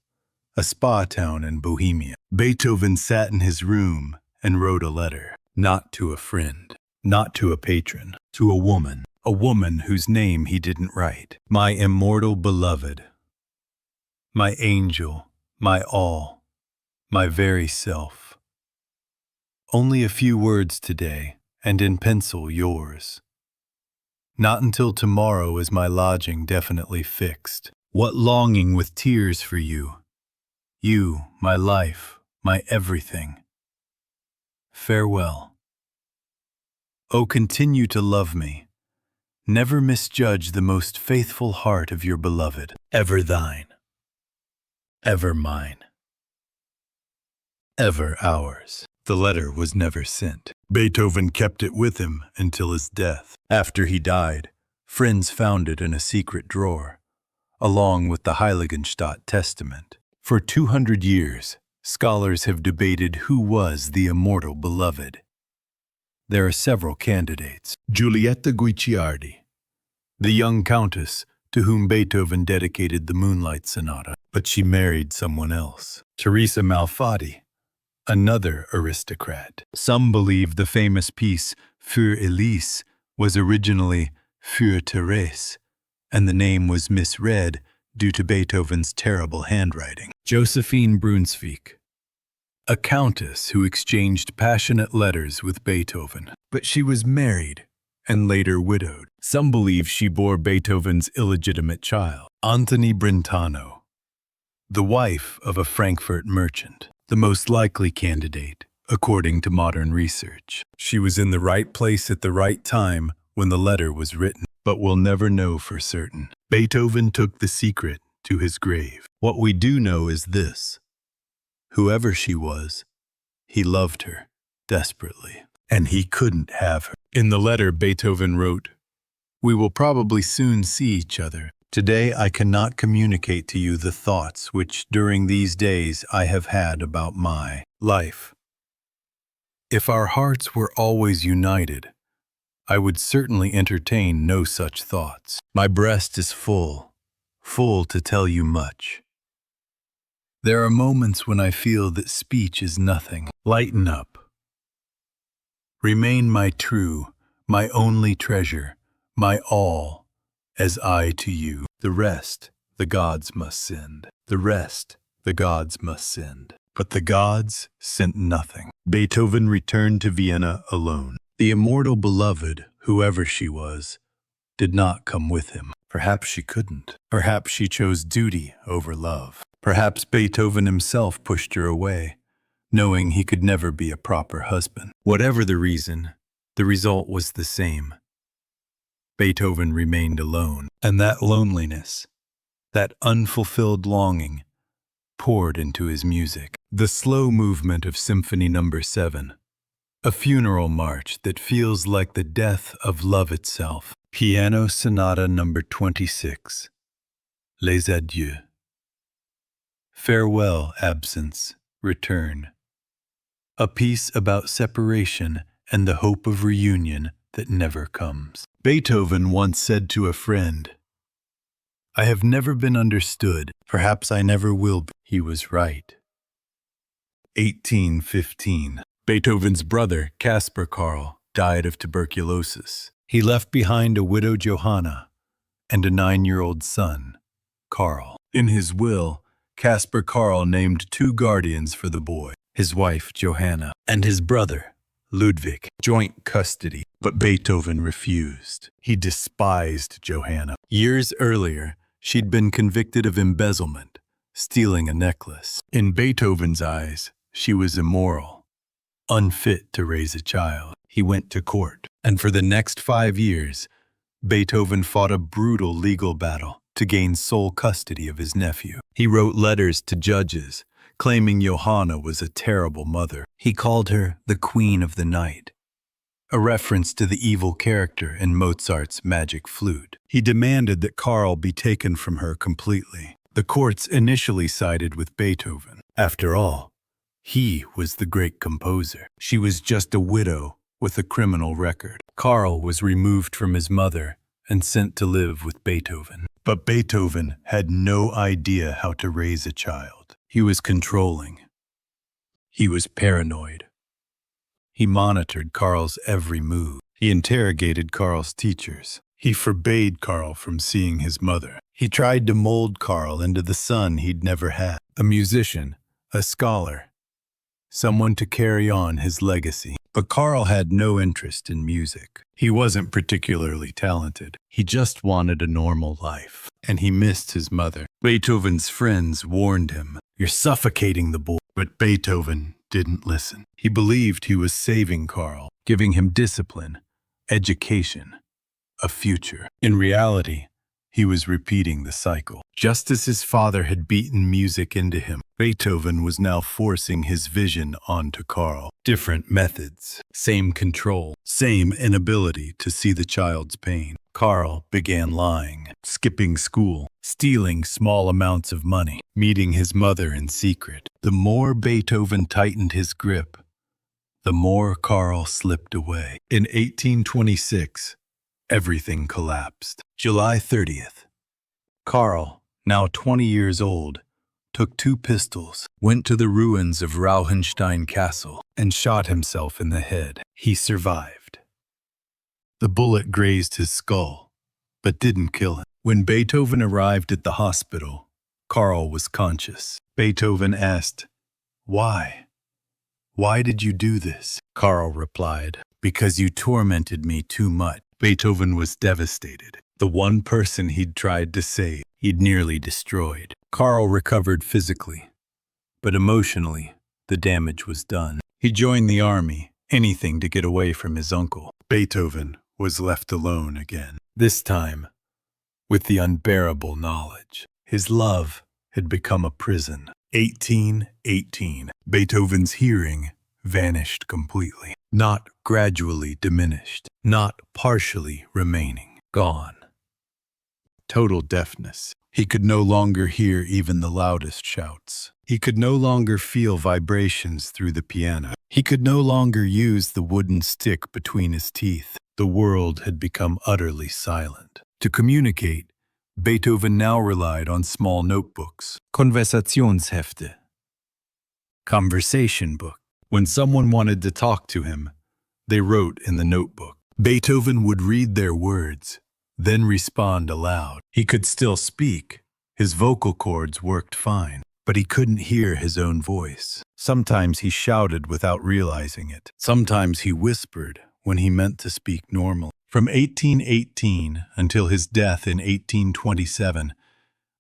a spa town in Bohemia. Beethoven sat in his room and wrote a letter. Not to a friend, not to a patron, to a woman whose name he didn't write. My immortal beloved, my angel, my all, my very self. Only a few words today, and in pencil yours. Not until tomorrow is my lodging definitely fixed. What longing with tears for you. You, my life, my everything. Farewell. Oh, continue to love me. Never misjudge the most faithful heart of your beloved. Ever thine. Ever mine. Ever ours. The letter was never sent. Beethoven kept it with him until his death. After he died, friends found it in a secret drawer, along with the Heiligenstadt Testament. For 200 years, scholars have debated who was the immortal beloved. There are several candidates. Giulietta Guicciardi, the young countess to whom Beethoven dedicated the Moonlight Sonata, but she married someone else. Teresa Malfatti, another aristocrat. Some believe the famous piece Für Elise was originally Für Therese, and the name was misread due to Beethoven's terrible handwriting. Josephine Brunswick, a countess who exchanged passionate letters with Beethoven, but she was married and later widowed. Some believe she bore Beethoven's illegitimate child. Anthony Brentano, the wife of a Frankfurt merchant, the most likely candidate, according to modern research. She was in the right place at the right time when the letter was written, but we'll never know for certain. Beethoven took the secret to his grave. What we do know is this: whoever she was, he loved her desperately, and he couldn't have her. In the letter, Beethoven wrote, "We will probably soon see each other. Today I cannot communicate to you the thoughts which during these days I have had about my life. If our hearts were always united, I would certainly entertain no such thoughts. My breast is full to tell you much. There are moments when I feel that speech is nothing. Lighten up. Remain my true, my only treasure, my all, as I to you. The rest the gods must send. The rest the gods must send." But the gods sent nothing. Beethoven returned to Vienna alone. The immortal beloved, whoever she was, did not come with him. Perhaps she couldn't. Perhaps she chose duty over love. Perhaps Beethoven himself pushed her away, knowing he could never be a proper husband. Whatever the reason, the result was the same. Beethoven remained alone, and that loneliness, that unfulfilled longing, poured into his music. The slow movement of Symphony No. 7, a funeral march that feels like the death of love itself. Piano Sonata No. 26, Les Adieux. Farewell, absence, return. A piece about separation and the hope of reunion that never comes. Beethoven once said to a friend, "I have never been understood. Perhaps I never will be." He was right. 1815. Beethoven's brother, Caspar Karl, died of tuberculosis. He left behind a widow Johanna and a 9-year-old son, Karl. In his will, Caspar Karl named 2 guardians for the boy, his wife Johanna, and his brother, Ludwig, joint custody. But Beethoven refused. He despised Johanna. Years earlier, she'd been convicted of embezzlement, stealing a necklace. In Beethoven's eyes, she was immoral, unfit to raise a child. He went to court, and for the next 5 years, Beethoven fought a brutal legal battle to gain sole custody of his nephew. He wrote letters to judges, claiming Johanna was a terrible mother. He called her the Queen of the Night, a reference to the evil character in Mozart's Magic Flute. He demanded that Karl be taken from her completely. The courts initially sided with Beethoven. After all, he was the great composer. She was just a widow with a criminal record. Karl was removed from his mother and sent to live with Beethoven. But Beethoven had no idea how to raise a child. He was controlling. He was paranoid. He monitored Karl's every move. He interrogated Karl's teachers. He forbade Karl from seeing his mother. He tried to mold Karl into the son he'd never had, a musician, a scholar, someone to carry on his legacy. But Karl had no interest in music. He wasn't particularly talented. He just wanted a normal life, and he missed his mother. Beethoven's friends warned him, "You're suffocating the boy." But Beethoven didn't listen. He believed he was saving Karl, giving him discipline, education, a future. In reality, he was repeating the cycle. Just as his father had beaten music into him, Beethoven was now forcing his vision onto Karl. Different methods, same control, same inability to see the child's pain. Karl began lying, skipping school, stealing small amounts of money, meeting his mother in secret. The more Beethoven tightened his grip, the more Karl slipped away. In 1826, everything collapsed. July 30th. Karl, now 20 years old, took 2 pistols, went to the ruins of Rauhenstein Castle, and shot himself in the head. He survived. The bullet grazed his skull, but didn't kill him. When Beethoven arrived at the hospital, Karl was conscious. Beethoven asked, "Why? Why did you do this?" Karl replied, "Because you tormented me too much." Beethoven was devastated. The one person he'd tried to save, he'd nearly destroyed. Karl recovered physically, but emotionally, the damage was done. He joined the army, anything to get away from his uncle. Beethoven was left alone again, this time with the unbearable knowledge. His love had become a prison. 1818. Beethoven's hearing vanished completely, not gradually diminished, not partially remaining, gone. Total deafness. He could no longer hear even the loudest shouts. He could no longer feel vibrations through the piano. He could no longer use the wooden stick between his teeth. The world had become utterly silent. To communicate, Beethoven now relied on small notebooks, Konversationshefte, conversation book. When someone wanted to talk to him, they wrote in the notebook. Beethoven would read their words, then respond aloud. He could still speak. His vocal cords worked fine, but he couldn't hear his own voice. Sometimes he shouted without realizing it. Sometimes he whispered when he meant to speak normally. From 1818 until his death in 1827,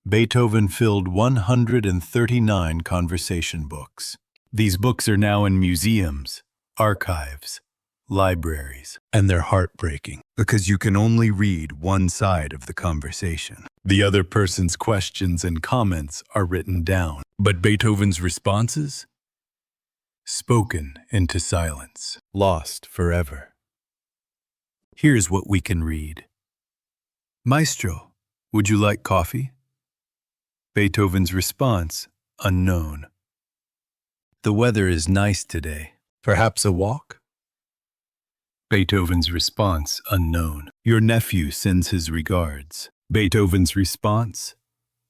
Beethoven filled 139 conversation books. These books are now in museums, archives, libraries, and they're heartbreaking because you can only read one side of the conversation. The other person's questions and comments are written down, but Beethoven's responses? Spoken into silence, lost forever. Here's what we can read. Maestro, would you like coffee? Beethoven's response, unknown. The weather is nice today. Perhaps a walk? Beethoven's response, unknown. Your nephew sends his regards. Beethoven's response,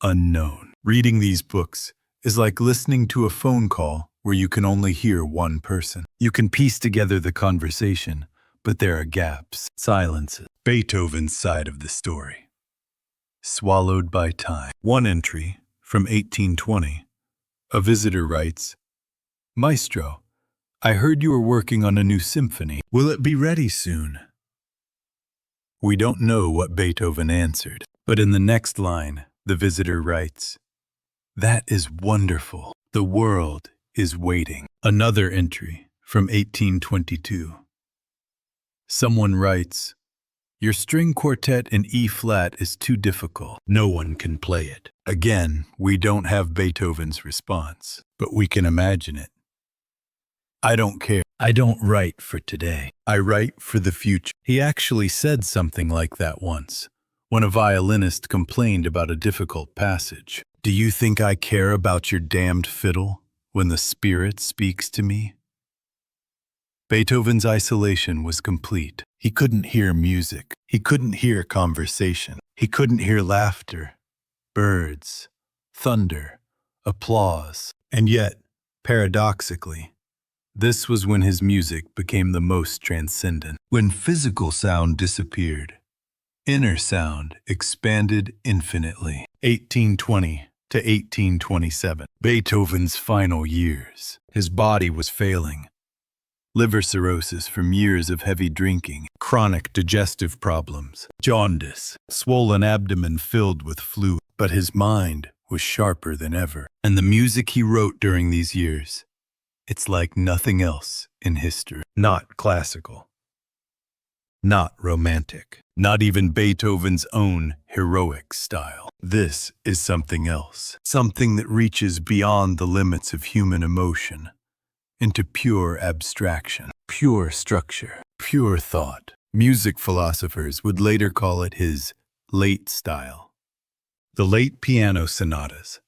unknown. Reading these books is like listening to a phone call where you can only hear one person. You can piece together the conversation, but there are gaps, silences. Beethoven's side of the story. Swallowed by time. One entry from 1820. A visitor writes, Maestro, I heard you were working on a new symphony. Will it be ready soon? We don't know what Beethoven answered, but in the next line, the visitor writes, That is wonderful. The world is waiting. Another entry from 1822. Someone writes, Your string quartet in E-flat is too difficult. No one can play it. Again, we don't have Beethoven's response, but we can imagine it. I don't care. I don't write for today. I write for the future. He actually said something like that once, when a violinist complained about a difficult passage. Do you think I care about your damned fiddle when the spirit speaks to me? Beethoven's isolation was complete. He couldn't hear music. He couldn't hear conversation. He couldn't hear laughter, birds, thunder, applause. And yet, paradoxically, this was when his music became the most transcendent. When physical sound disappeared, inner sound expanded infinitely. 1820 to 1827. Beethoven's final years. His body was failing. Liver cirrhosis from years of heavy drinking, chronic digestive problems, jaundice, swollen abdomen filled with fluid. But his mind was sharper than ever. And the music he wrote during these years, it's like nothing else in history. Not classical. Not romantic. Not even Beethoven's own heroic style. This is something else. Something that reaches beyond the limits of human emotion into pure abstraction, pure structure, pure thought. Music philosophers would later call it his late style. The late piano sonatas,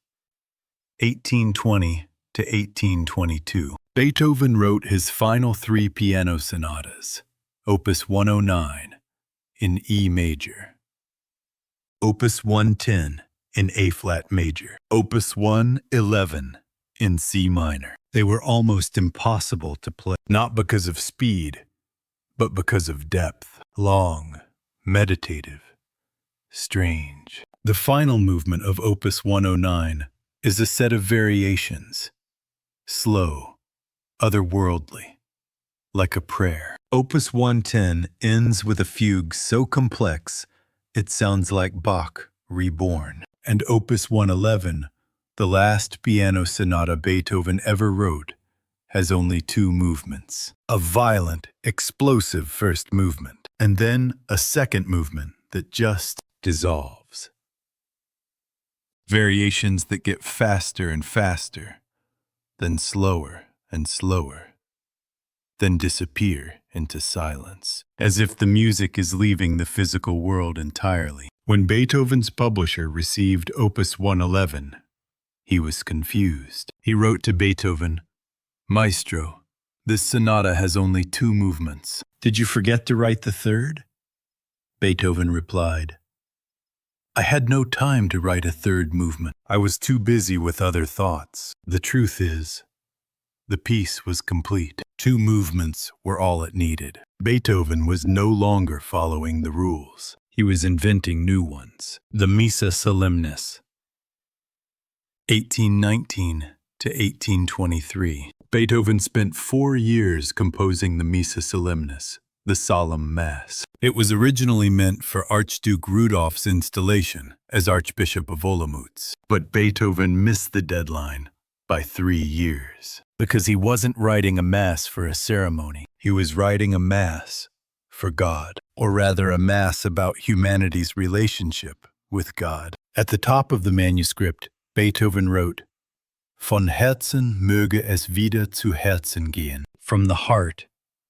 1820 to 1822. Beethoven wrote his final 3 piano sonatas, Opus 109 in E major, Opus 110 in A-flat major, Opus 111 in C minor. They were almost impossible to play, not because of speed, but because of depth. Long, meditative, strange. The final movement of Opus 109 is a set of variations, slow, otherworldly, like a prayer. Opus 110 ends with a fugue so complex it sounds like Bach reborn. And Opus 111, the last piano sonata Beethoven ever wrote, has only 2 movements. A violent, explosive first movement, and then a second movement that just dissolves. Variations that get faster and faster, then slower and slower, then disappear into silence, as if the music is leaving the physical world entirely. When Beethoven's publisher received Opus 111, he was confused. He wrote to Beethoven, "Maestro, this sonata has only 2 movements. Did you forget to write the 3rd?" Beethoven replied, "I had no time to write a 3rd movement. I was too busy with other thoughts." The truth is, the piece was complete. 2 movements were all it needed. Beethoven was no longer following the rules. He was inventing new ones. The Missa Solemnis, 1819 to 1823. Beethoven spent 4 years composing the Missa Solemnis, the solemn mass. It was originally meant for Archduke Rudolph's installation as Archbishop of Olomouc, but Beethoven missed the deadline by 3 years. Because he wasn't writing a mass for a ceremony. He was writing a mass for God, or rather a mass about humanity's relationship with God. At the top of the manuscript, Beethoven wrote, "Von Herzen möge es wieder zu Herzen gehen." From the heart,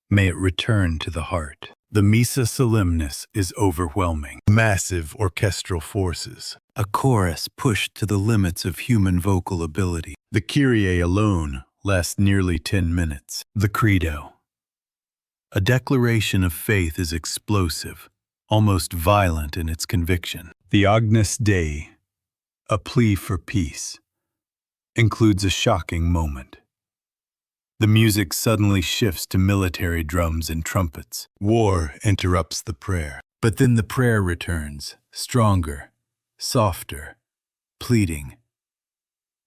may it return to the heart. The Missa Solemnis is overwhelming. Massive orchestral forces. A chorus pushed to the limits of human vocal ability. The Kyrie alone lasts nearly 10 minutes. The Credo. A declaration of faith is explosive, almost violent in its conviction. The Agnus Dei, a plea for peace, includes a shocking moment. The music suddenly shifts to military drums and trumpets. War interrupts the prayer. But then the prayer returns, stronger, softer, pleading.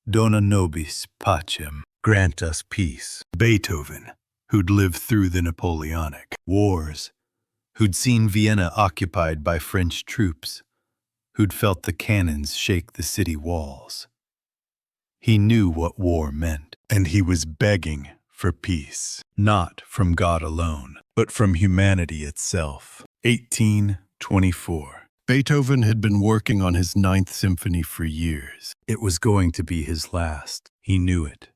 Dona nobis pacem. Grant us peace. Beethoven, who'd lived through the Napoleonic Wars, who'd seen Vienna occupied by French troops, who'd felt the cannons shake the city walls. He knew what war meant, and he was begging for peace, not from God alone, but from humanity itself. 1824. Beethoven had been working on his 9th Symphony for years. It was going to be his last. He knew it.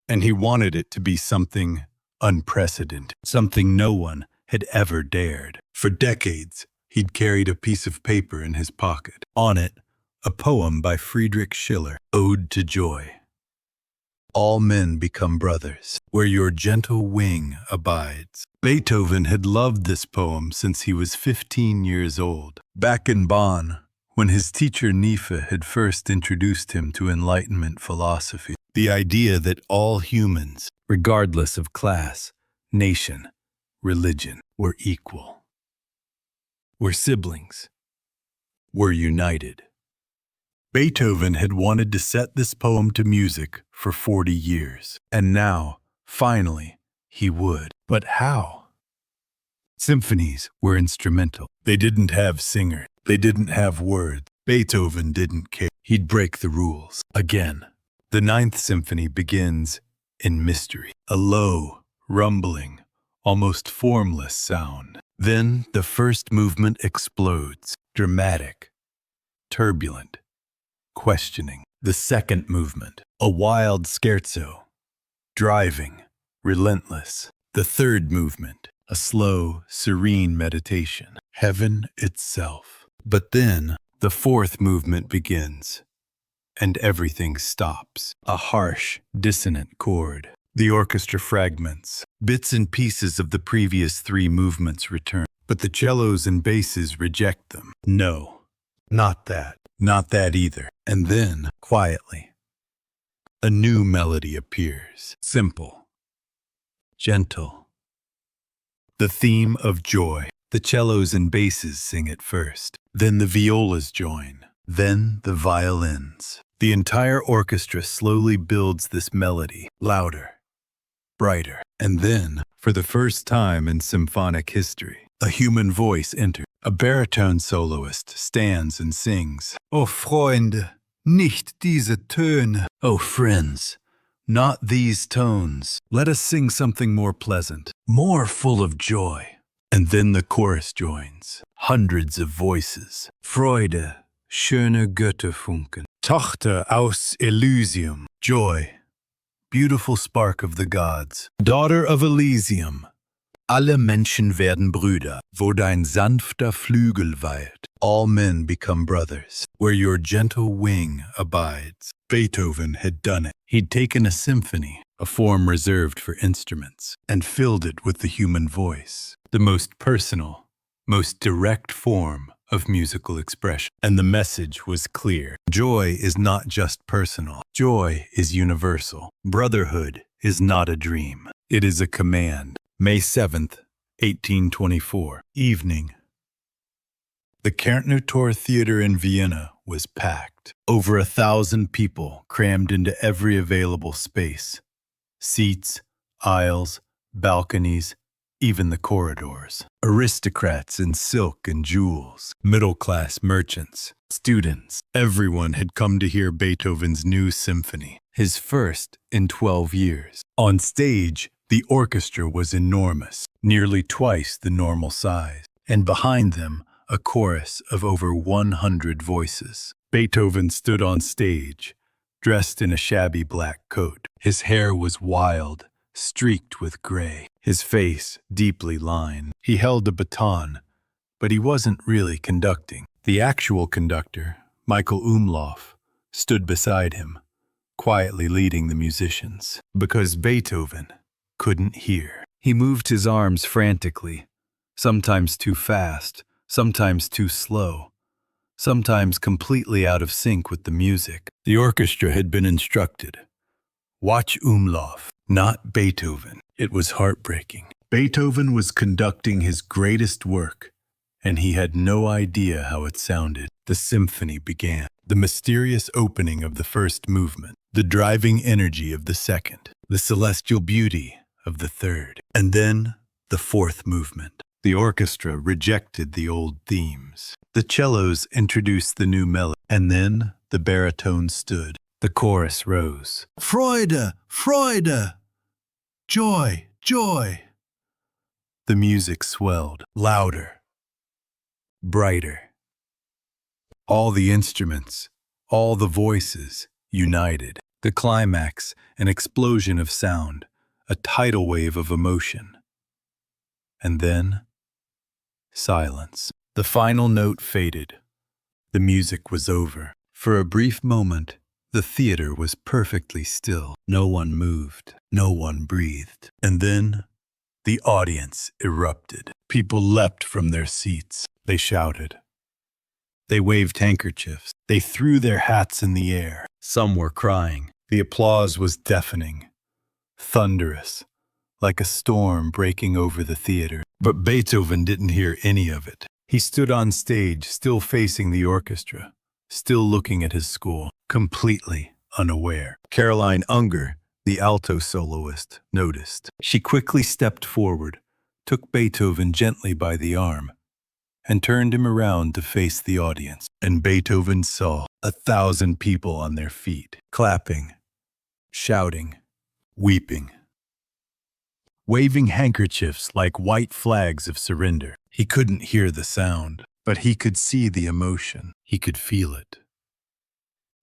And he wanted it to be something unprecedented, something no one had ever dared. For decades, he'd carried a piece of paper in his pocket. On it, a poem by Friedrich Schiller, Ode to Joy. All men become brothers, where your gentle wing abides. Beethoven had loved this poem since he was 15 years old. Back in Bonn, when his teacher Niefe had first introduced him to Enlightenment philosophy. The idea that all humans, regardless of class, nation, religion, were equal, were siblings, were united. Beethoven had wanted to set this poem to music for 40 years, and now, finally, he would. But how? Symphonies were instrumental. They didn't have singers. They didn't have words. Beethoven didn't care. He'd break the rules. Again, the Ninth Symphony begins in mystery. A low, rumbling, almost formless sound. Then the first movement explodes. Dramatic, turbulent, questioning. The second movement, a wild scherzo. Driving, relentless. The third movement, a slow, serene meditation. Heaven itself. But then, the fourth movement begins, and everything stops. A harsh, dissonant chord. The orchestra fragments. Bits and pieces of the previous three movements return, but the cellos and basses reject them. No, not that. Not that either. And then, quietly, a new melody appears. Simple, gentle. The theme of joy. The cellos and basses sing it first. Then the violas join. Then the violins. The entire orchestra slowly builds this melody, louder, brighter. And then, for the first time in symphonic history, a human voice enters. A baritone soloist stands and sings. Oh, Freunde, nicht diese Töne. Oh, friends, not these tones. Let us sing something more pleasant, more full of joy. And then the chorus joins. Hundreds of voices. Freude, schöne Götterfunken. Tochter aus Elysium. Joy, beautiful spark of the gods. Daughter of Elysium. Alle Menschen werden Brüder, wo dein sanfter Flügel weilt. All men become brothers, where your gentle wing abides. Beethoven had done it. He'd taken a symphony, a form reserved for instruments, and filled it with the human voice, the most personal, most direct form of musical expression. And the message was clear. Joy is not just personal. Joy is universal. Brotherhood is not a dream. It is a command. May 7th, 1824, evening. The Kärntner Tor Theater in Vienna was packed. Over 1,000 people crammed into every available space. Seats, aisles, balconies, even the corridors. Aristocrats in silk and jewels, middle-class merchants, students. Everyone had come to hear Beethoven's new symphony, his first in 12 years. On stage, the orchestra was enormous, nearly twice the normal size, and behind them, a chorus of over 100 voices. Beethoven stood on stage, dressed in a shabby black coat. His hair was wild, streaked with gray, his face deeply lined. He held a baton, but he wasn't really conducting. The actual conductor, Michael Umlauf, stood beside him, quietly leading the musicians. Because Beethoven couldn't hear. He moved his arms frantically, sometimes too fast, sometimes too slow, sometimes completely out of sync with the music. The orchestra had been instructed. Watch Umlauf, not Beethoven. It was heartbreaking. Beethoven was conducting his greatest work, and he had no idea how it sounded. The symphony began. The mysterious opening of the first movement, the driving energy of the second, the celestial beauty of the third, and then the fourth movement. The orchestra rejected the old themes. The cellos introduced the new melody, and then the baritone stood. The chorus rose. Freude, Freude! Joy, joy! The music swelled, louder, brighter. All the instruments, all the voices united. The climax, an explosion of sound, a tidal wave of emotion. And then, silence. The final note faded. The music was over. For a brief moment, the theater was perfectly still. No one moved. No one breathed. And then, the audience erupted. People leapt from their seats. They shouted. They waved handkerchiefs. They threw their hats in the air. Some were crying. The applause was deafening, thunderous, like a storm breaking over the theater. But Beethoven didn't hear any of it. He stood on stage, still facing the orchestra, still looking at his score, completely unaware. Caroline Unger, the alto soloist, noticed. She quickly stepped forward, took Beethoven gently by the arm, and turned him around to face the audience. And Beethoven saw 1,000 people on their feet, clapping, shouting, weeping, waving handkerchiefs like white flags of surrender. He couldn't hear the sound, but he could see the emotion. He could feel it.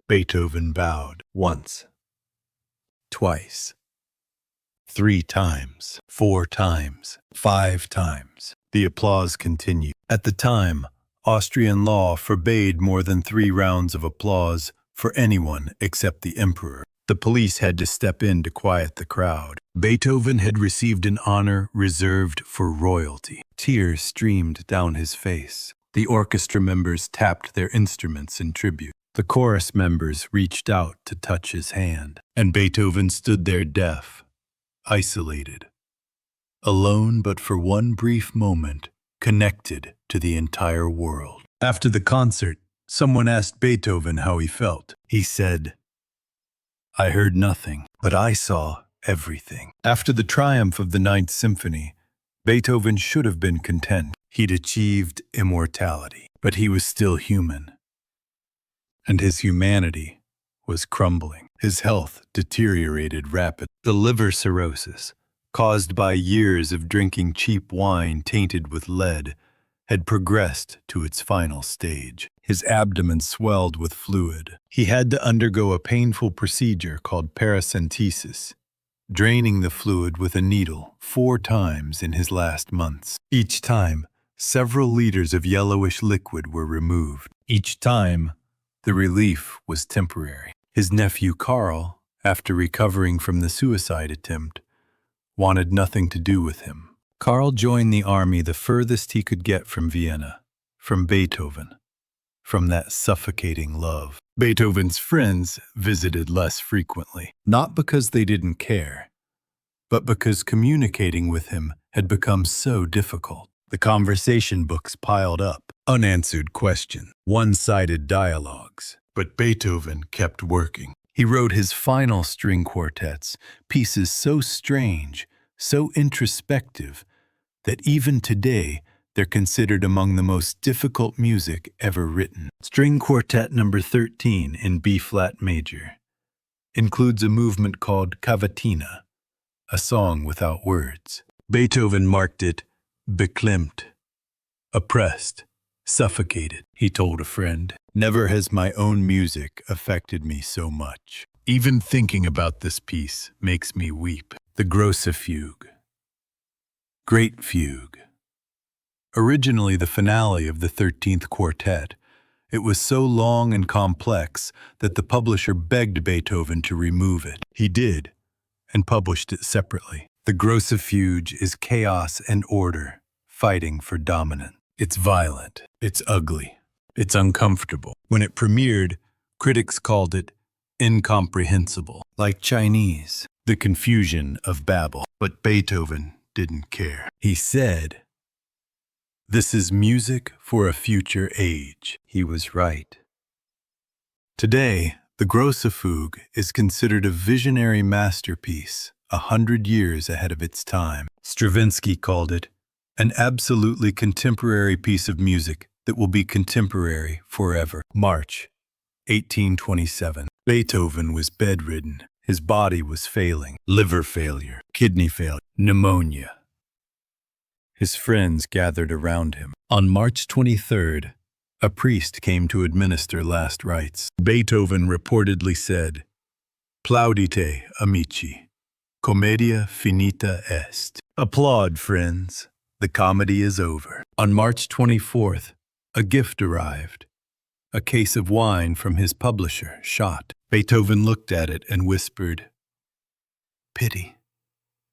Beethoven bowed once, twice, 3 times, 4 times, 5 times. The applause continued. At the time, Austrian law forbade more than 3 rounds of applause for anyone except the emperor. The police had to step in to quiet the crowd. Beethoven had received an honor reserved for royalty. Tears streamed down his face. The orchestra members tapped their instruments in tribute. The chorus members reached out to touch his hand. And Beethoven stood there deaf, isolated, alone but for one brief moment, connected to the entire world. After the concert, someone asked Beethoven how he felt. He said, "I heard nothing, but I saw everything." After the triumph of the Ninth Symphony, Beethoven should have been content. He'd achieved immortality, but he was still human. And his humanity was crumbling. His health deteriorated rapidly. The liver cirrhosis, caused by years of drinking cheap wine tainted with lead, had progressed to its final stage. His abdomen swelled with fluid. He had to undergo a painful procedure called paracentesis, draining the fluid with a needle 4 times in his last months. Each time, several liters of yellowish liquid were removed. Each time, the relief was temporary. His nephew Karl, after recovering from the suicide attempt, wanted nothing to do with him. Karl joined the army the furthest he could get from Vienna, from Beethoven, from that suffocating love. Beethoven's friends visited less frequently, not because they didn't care, but because communicating with him had become so difficult. The conversation books piled up, unanswered questions, one-sided dialogues. But Beethoven kept working. He wrote his final string quartets, pieces so strange, so introspective, that even today they're considered among the most difficult music ever written. String Quartet number 13 in B-flat major includes a movement called cavatina, a song without words. Beethoven marked it beklemmt, oppressed, suffocated. He told a friend, "Never has my own music affected me so much. Even thinking about this piece makes me weep." The Grosse Fugue. Great Fugue. Originally the finale of the 13th Quartet, it was so long and complex that the publisher begged Beethoven to remove it. He did, and published it separately. The Grosse Fugue is chaos and order, fighting for dominance. It's violent, it's ugly, it's uncomfortable. When it premiered, critics called it incomprehensible, like Chinese, the confusion of Babel. But Beethoven didn't care. He said, "This is music for a future age." He was right. Today, the Grosse Fugue is considered a visionary masterpiece, 100 years ahead of its time. Stravinsky called it an absolutely contemporary piece of music that will be contemporary forever. March 1827. Beethoven was bedridden. His body was failing. Liver failure, kidney failure, pneumonia. His friends gathered around him. On March 23rd, a priest came to administer last rites. Beethoven reportedly said, "Plaudite, amici. Commedia finita est." Applaud, friends. The comedy is over. On March 24th, a gift arrived. A case of wine from his publisher, Schott. Beethoven looked at it and whispered, "Pity,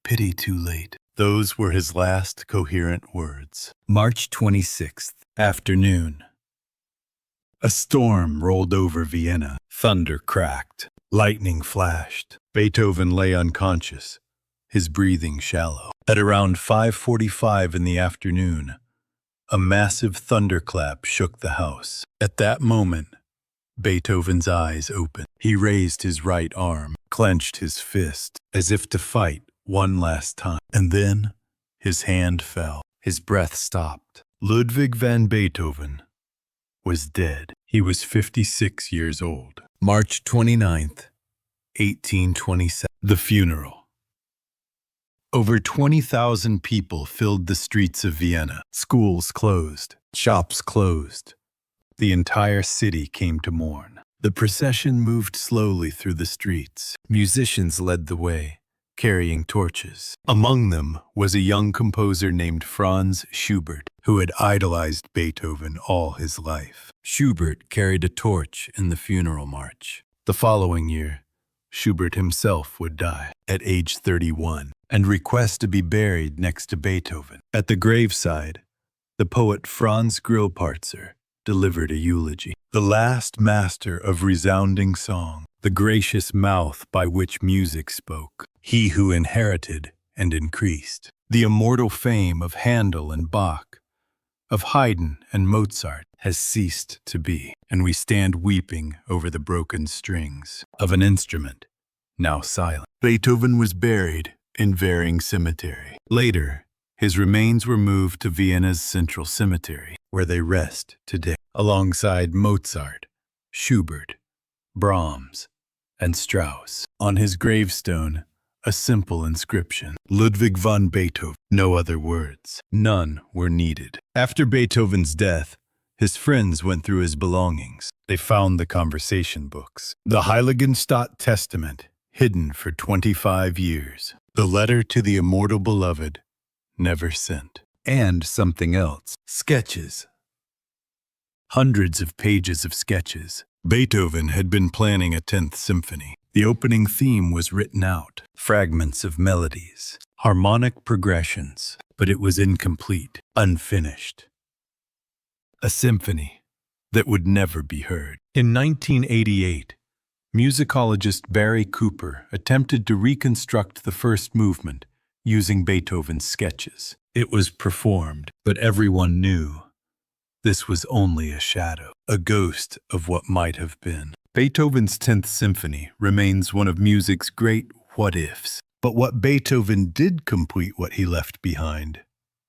pity too late." Those were his last coherent words. March 26th, afternoon. A storm rolled over Vienna. Thunder cracked. Lightning flashed. Beethoven lay unconscious, his breathing shallow. At around 5:45 in the afternoon, a massive thunderclap shook the house. At that moment, Beethoven's eyes opened. He raised his right arm, clenched his fist, as if to fight one last time. And then his hand fell. His breath stopped. Ludwig van Beethoven was dead. He was 56 years old. March 29th, 1827. The funeral. Over 20,000 people filled the streets of Vienna. Schools closed. Shops closed. The entire city came to mourn. The procession moved slowly through the streets. Musicians led the way, carrying torches. Among them was a young composer named Franz Schubert, who had idolized Beethoven all his life. Schubert carried a torch in the funeral march. The following year, Schubert himself would die at age 31 and request to be buried next to Beethoven. At the graveside, the poet Franz Grillparzer delivered a eulogy. The last master of resounding song, the gracious mouth by which music spoke, he who inherited and increased the immortal fame of Handel and Bach, of Haydn and Mozart, has ceased to be, and we stand weeping over the broken strings of an instrument now silent. Beethoven was buried in Währing Cemetery. Later, his remains were moved to Vienna's Central Cemetery, where they rest today, alongside Mozart, Schubert, Brahms, and Strauss. On his gravestone, a simple inscription: Ludwig van Beethoven. No other words. None were needed. After Beethoven's death, his friends went through his belongings. They found the conversation books, the Heiligenstadt Testament, hidden for 25 years, the letter to the immortal beloved, never sent, and something else: sketches. Hundreds of pages of sketches. Beethoven had been planning a 10th symphony. The opening theme was written out, fragments of melodies, harmonic progressions, but it was incomplete, unfinished. A symphony that would never be heard. In 1988, musicologist Barry Cooper attempted to reconstruct the first movement using Beethoven's sketches. It was performed, but everyone knew this was only a shadow, a ghost of what might have been. Beethoven's 10th Symphony remains one of music's great what-ifs. But what Beethoven did complete what he left behind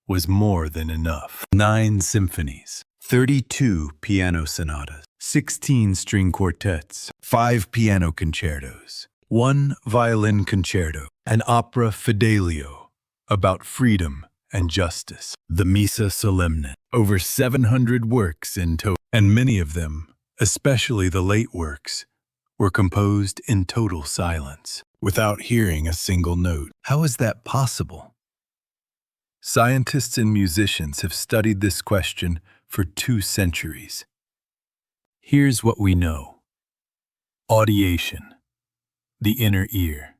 was more than enough. 9 symphonies, 32 piano sonatas, 16 string quartets, 5 piano concertos, 1 violin concerto, an opera Fidelio about freedom and justice, the Missa Solemnis, over 700 works in total, and many of them, especially the late works, were composed in total silence, without hearing a single note. How is that possible? Scientists and musicians have studied this question for 2 centuries. Here's what we know. Audiation, the inner ear.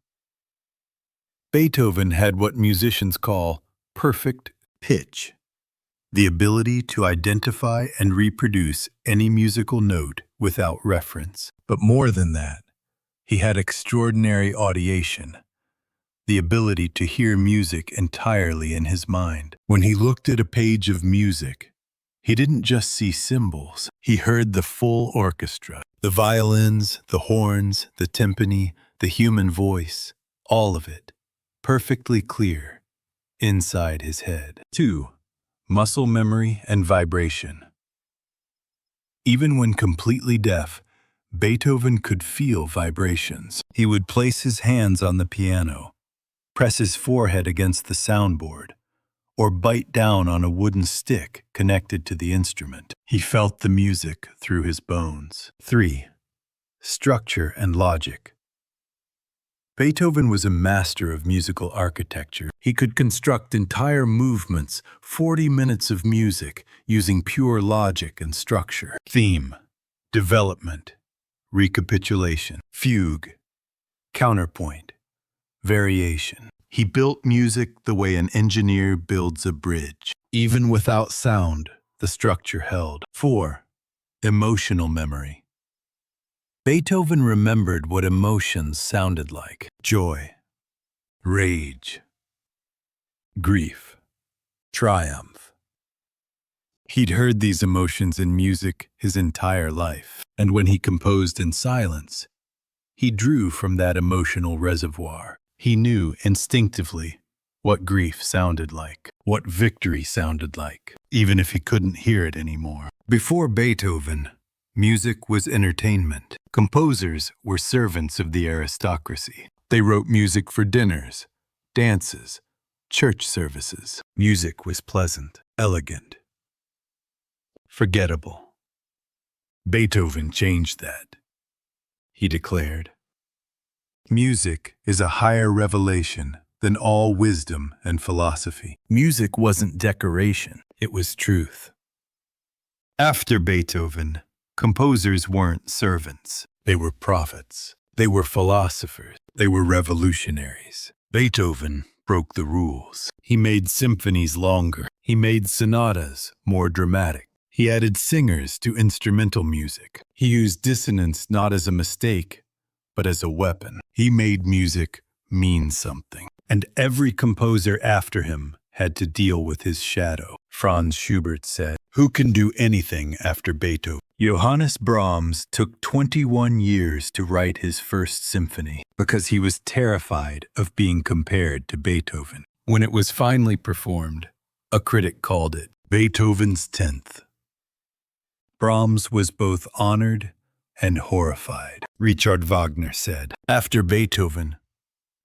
Beethoven had what musicians call perfect pitch, the ability to identify and reproduce any musical note without reference. But more than that, he had extraordinary audiation, the ability to hear music entirely in his mind. When he looked at a page of music, he didn't just see symbols. He heard the full orchestra, the violins, the horns, the timpani, the human voice, all of it, perfectly clear, inside his head. 2. Muscle memory and vibration. Even when completely deaf, Beethoven could feel vibrations. He would place his hands on the piano, press his forehead against the soundboard, or bite down on a wooden stick connected to the instrument. He felt the music through his bones. 3. Structure and logic. Beethoven was a master of musical architecture. He could construct entire movements, 40 minutes of music, using pure logic and structure. Theme, development, recapitulation, fugue, counterpoint, variation. He built music the way an engineer builds a bridge. Even without sound, the structure held. 4. Emotional memory. Beethoven remembered what emotions sounded like: joy, rage, grief, triumph. He'd heard these emotions in music his entire life, and when he composed in silence, he drew from that emotional reservoir. He knew instinctively what grief sounded like, what victory sounded like, even if he couldn't hear it anymore. Before Beethoven, music was entertainment. Composers were servants of the aristocracy. They wrote music for dinners, dances, church services. Music was pleasant, elegant, forgettable. Beethoven changed that. He declared, "Music is a higher revelation than all wisdom and philosophy." Music wasn't decoration, it was truth. After Beethoven, composers weren't servants. They were prophets. They were philosophers. They were revolutionaries. Beethoven broke the rules. He made symphonies longer. He made sonatas more dramatic. He added singers to instrumental music. He used dissonance not as a mistake, but as a weapon. He made music mean something. And every composer after him had to deal with his shadow. Franz Schubert said, "Who can do anything after Beethoven?" Johannes Brahms took 21 years to write his first symphony because he was terrified of being compared to Beethoven. When it was finally performed, a critic called it Beethoven's 10th. Brahms was both honored and horrified. Richard Wagner said, "After Beethoven,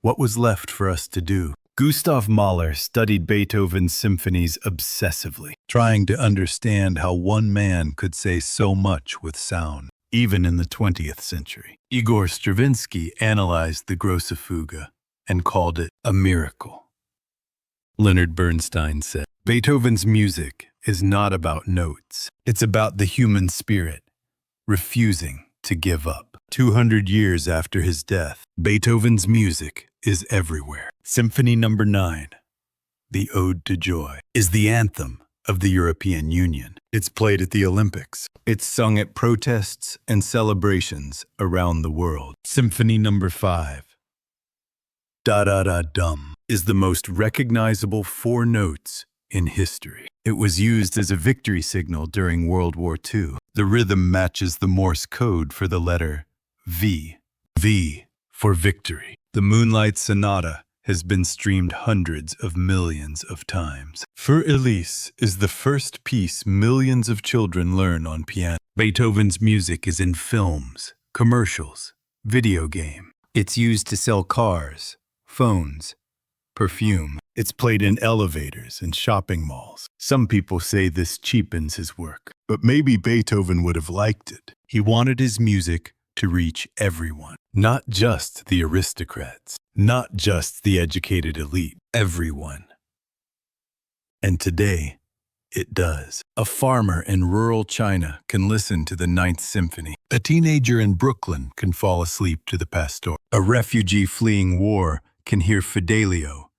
what was left for us to do?" Gustav Mahler studied Beethoven's symphonies obsessively, trying to understand how one man could say so much with sound, even in the 20th century. Igor Stravinsky analyzed the Grosse Fuge and called it a miracle. Leonard Bernstein said, "Beethoven's music is not about notes. It's about the human spirit, refusing to give up." 200 years after his death, Beethoven's music is everywhere. Symphony No. 9, the Ode to Joy, is the anthem of the European Union. It's played at the Olympics. It's sung at protests and celebrations around the world. Symphony No. 5, Da-da-da-dum, is the most recognizable 4 notes in history. It was used as a victory signal during World War II. The rhythm matches the Morse code for the letter V. V for victory. The Moonlight Sonata has been streamed hundreds of millions of times. Für Elise is the first piece millions of children learn on piano. Beethoven's music is in films, commercials, video game. It's used to sell cars, phones, perfume. It's played in elevators and shopping malls. Some people say this cheapens his work, but maybe Beethoven would have liked it. He wanted his music to reach everyone, not just the aristocrats, not just the educated elite, everyone. And today, it does. A farmer in rural China can listen to the Ninth Symphony. A teenager in Brooklyn can fall asleep to the Pastor. A refugee fleeing war can hear Fidelio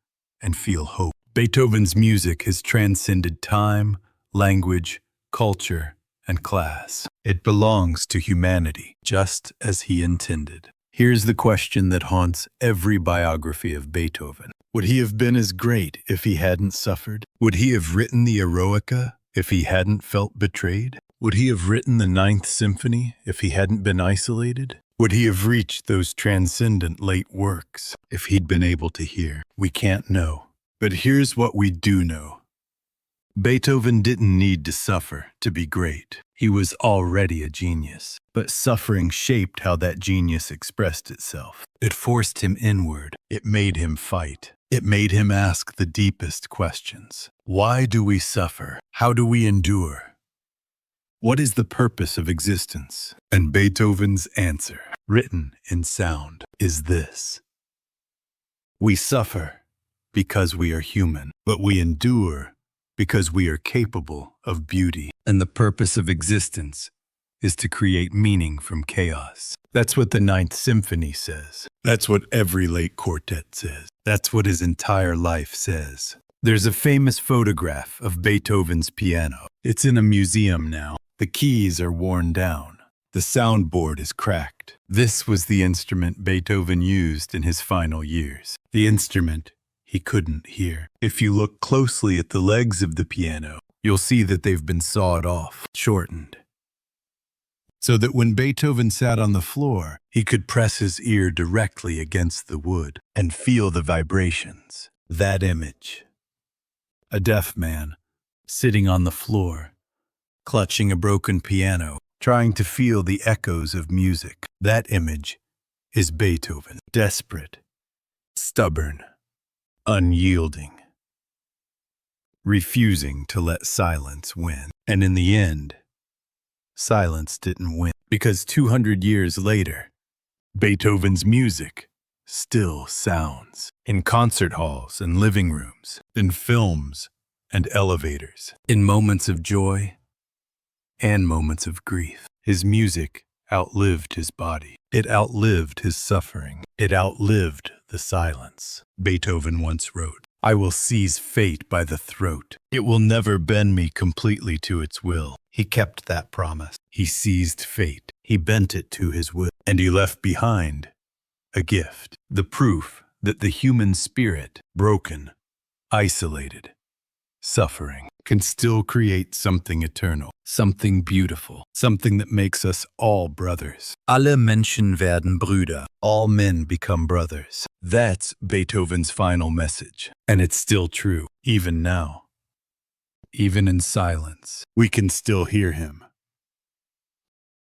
and feel hope. Beethoven's music has transcended time, language, culture, and class. It belongs to humanity, just as he intended. Here's the question that haunts every biography of Beethoven. Would he have been as great if he hadn't suffered? Would he have written the Eroica if he hadn't felt betrayed? Would he have written the Ninth Symphony if he hadn't been isolated? Would he have reached those transcendent late works if he'd been able to hear? We can't know. But here's what we do know. Beethoven didn't need to suffer to be great. He was already a genius. But suffering shaped how that genius expressed itself. It forced him inward. It made him fight. It made him ask the deepest questions. Why do we suffer? How do we endure? What is the purpose of existence? And Beethoven's answer, written in sound, is this. We suffer because we are human, but we endure because we are capable of beauty. And the purpose of existence is to create meaning from chaos. That's what the Ninth Symphony says. That's what every late quartet says. That's what his entire life says. There's a famous photograph of Beethoven's piano. It's in a museum now. The keys are worn down. The soundboard is cracked. This was the instrument Beethoven used in his final years. The instrument he couldn't hear. If you look closely at the legs of the piano, you'll see that they've been sawed off, shortened, so that when Beethoven sat on the floor, he could press his ear directly against the wood and feel the vibrations. That image. A deaf man, sitting on the floor, clutching a broken piano, trying to feel the echoes of music. That image is Beethoven, desperate, stubborn, unyielding, refusing to let silence win. And in the end, silence didn't win, because 200 years later, Beethoven's music still sounds in concert halls and living rooms, in films and elevators, in moments of joy and moments of grief. His music outlived his body. It outlived his suffering. It outlived the silence. Beethoven once wrote, "I will seize fate by the throat. It will never bend me completely to its will." He kept that promise. He seized fate. He bent it to his will. And he left behind a gift, the proof that the human spirit, broken, isolated, suffering, can still create something eternal, something beautiful, something that makes us all brothers. Alle Menschen werden Brüder. All men become brothers. That's Beethoven's final message. And it's still true, even now. Even in silence, we can still hear him.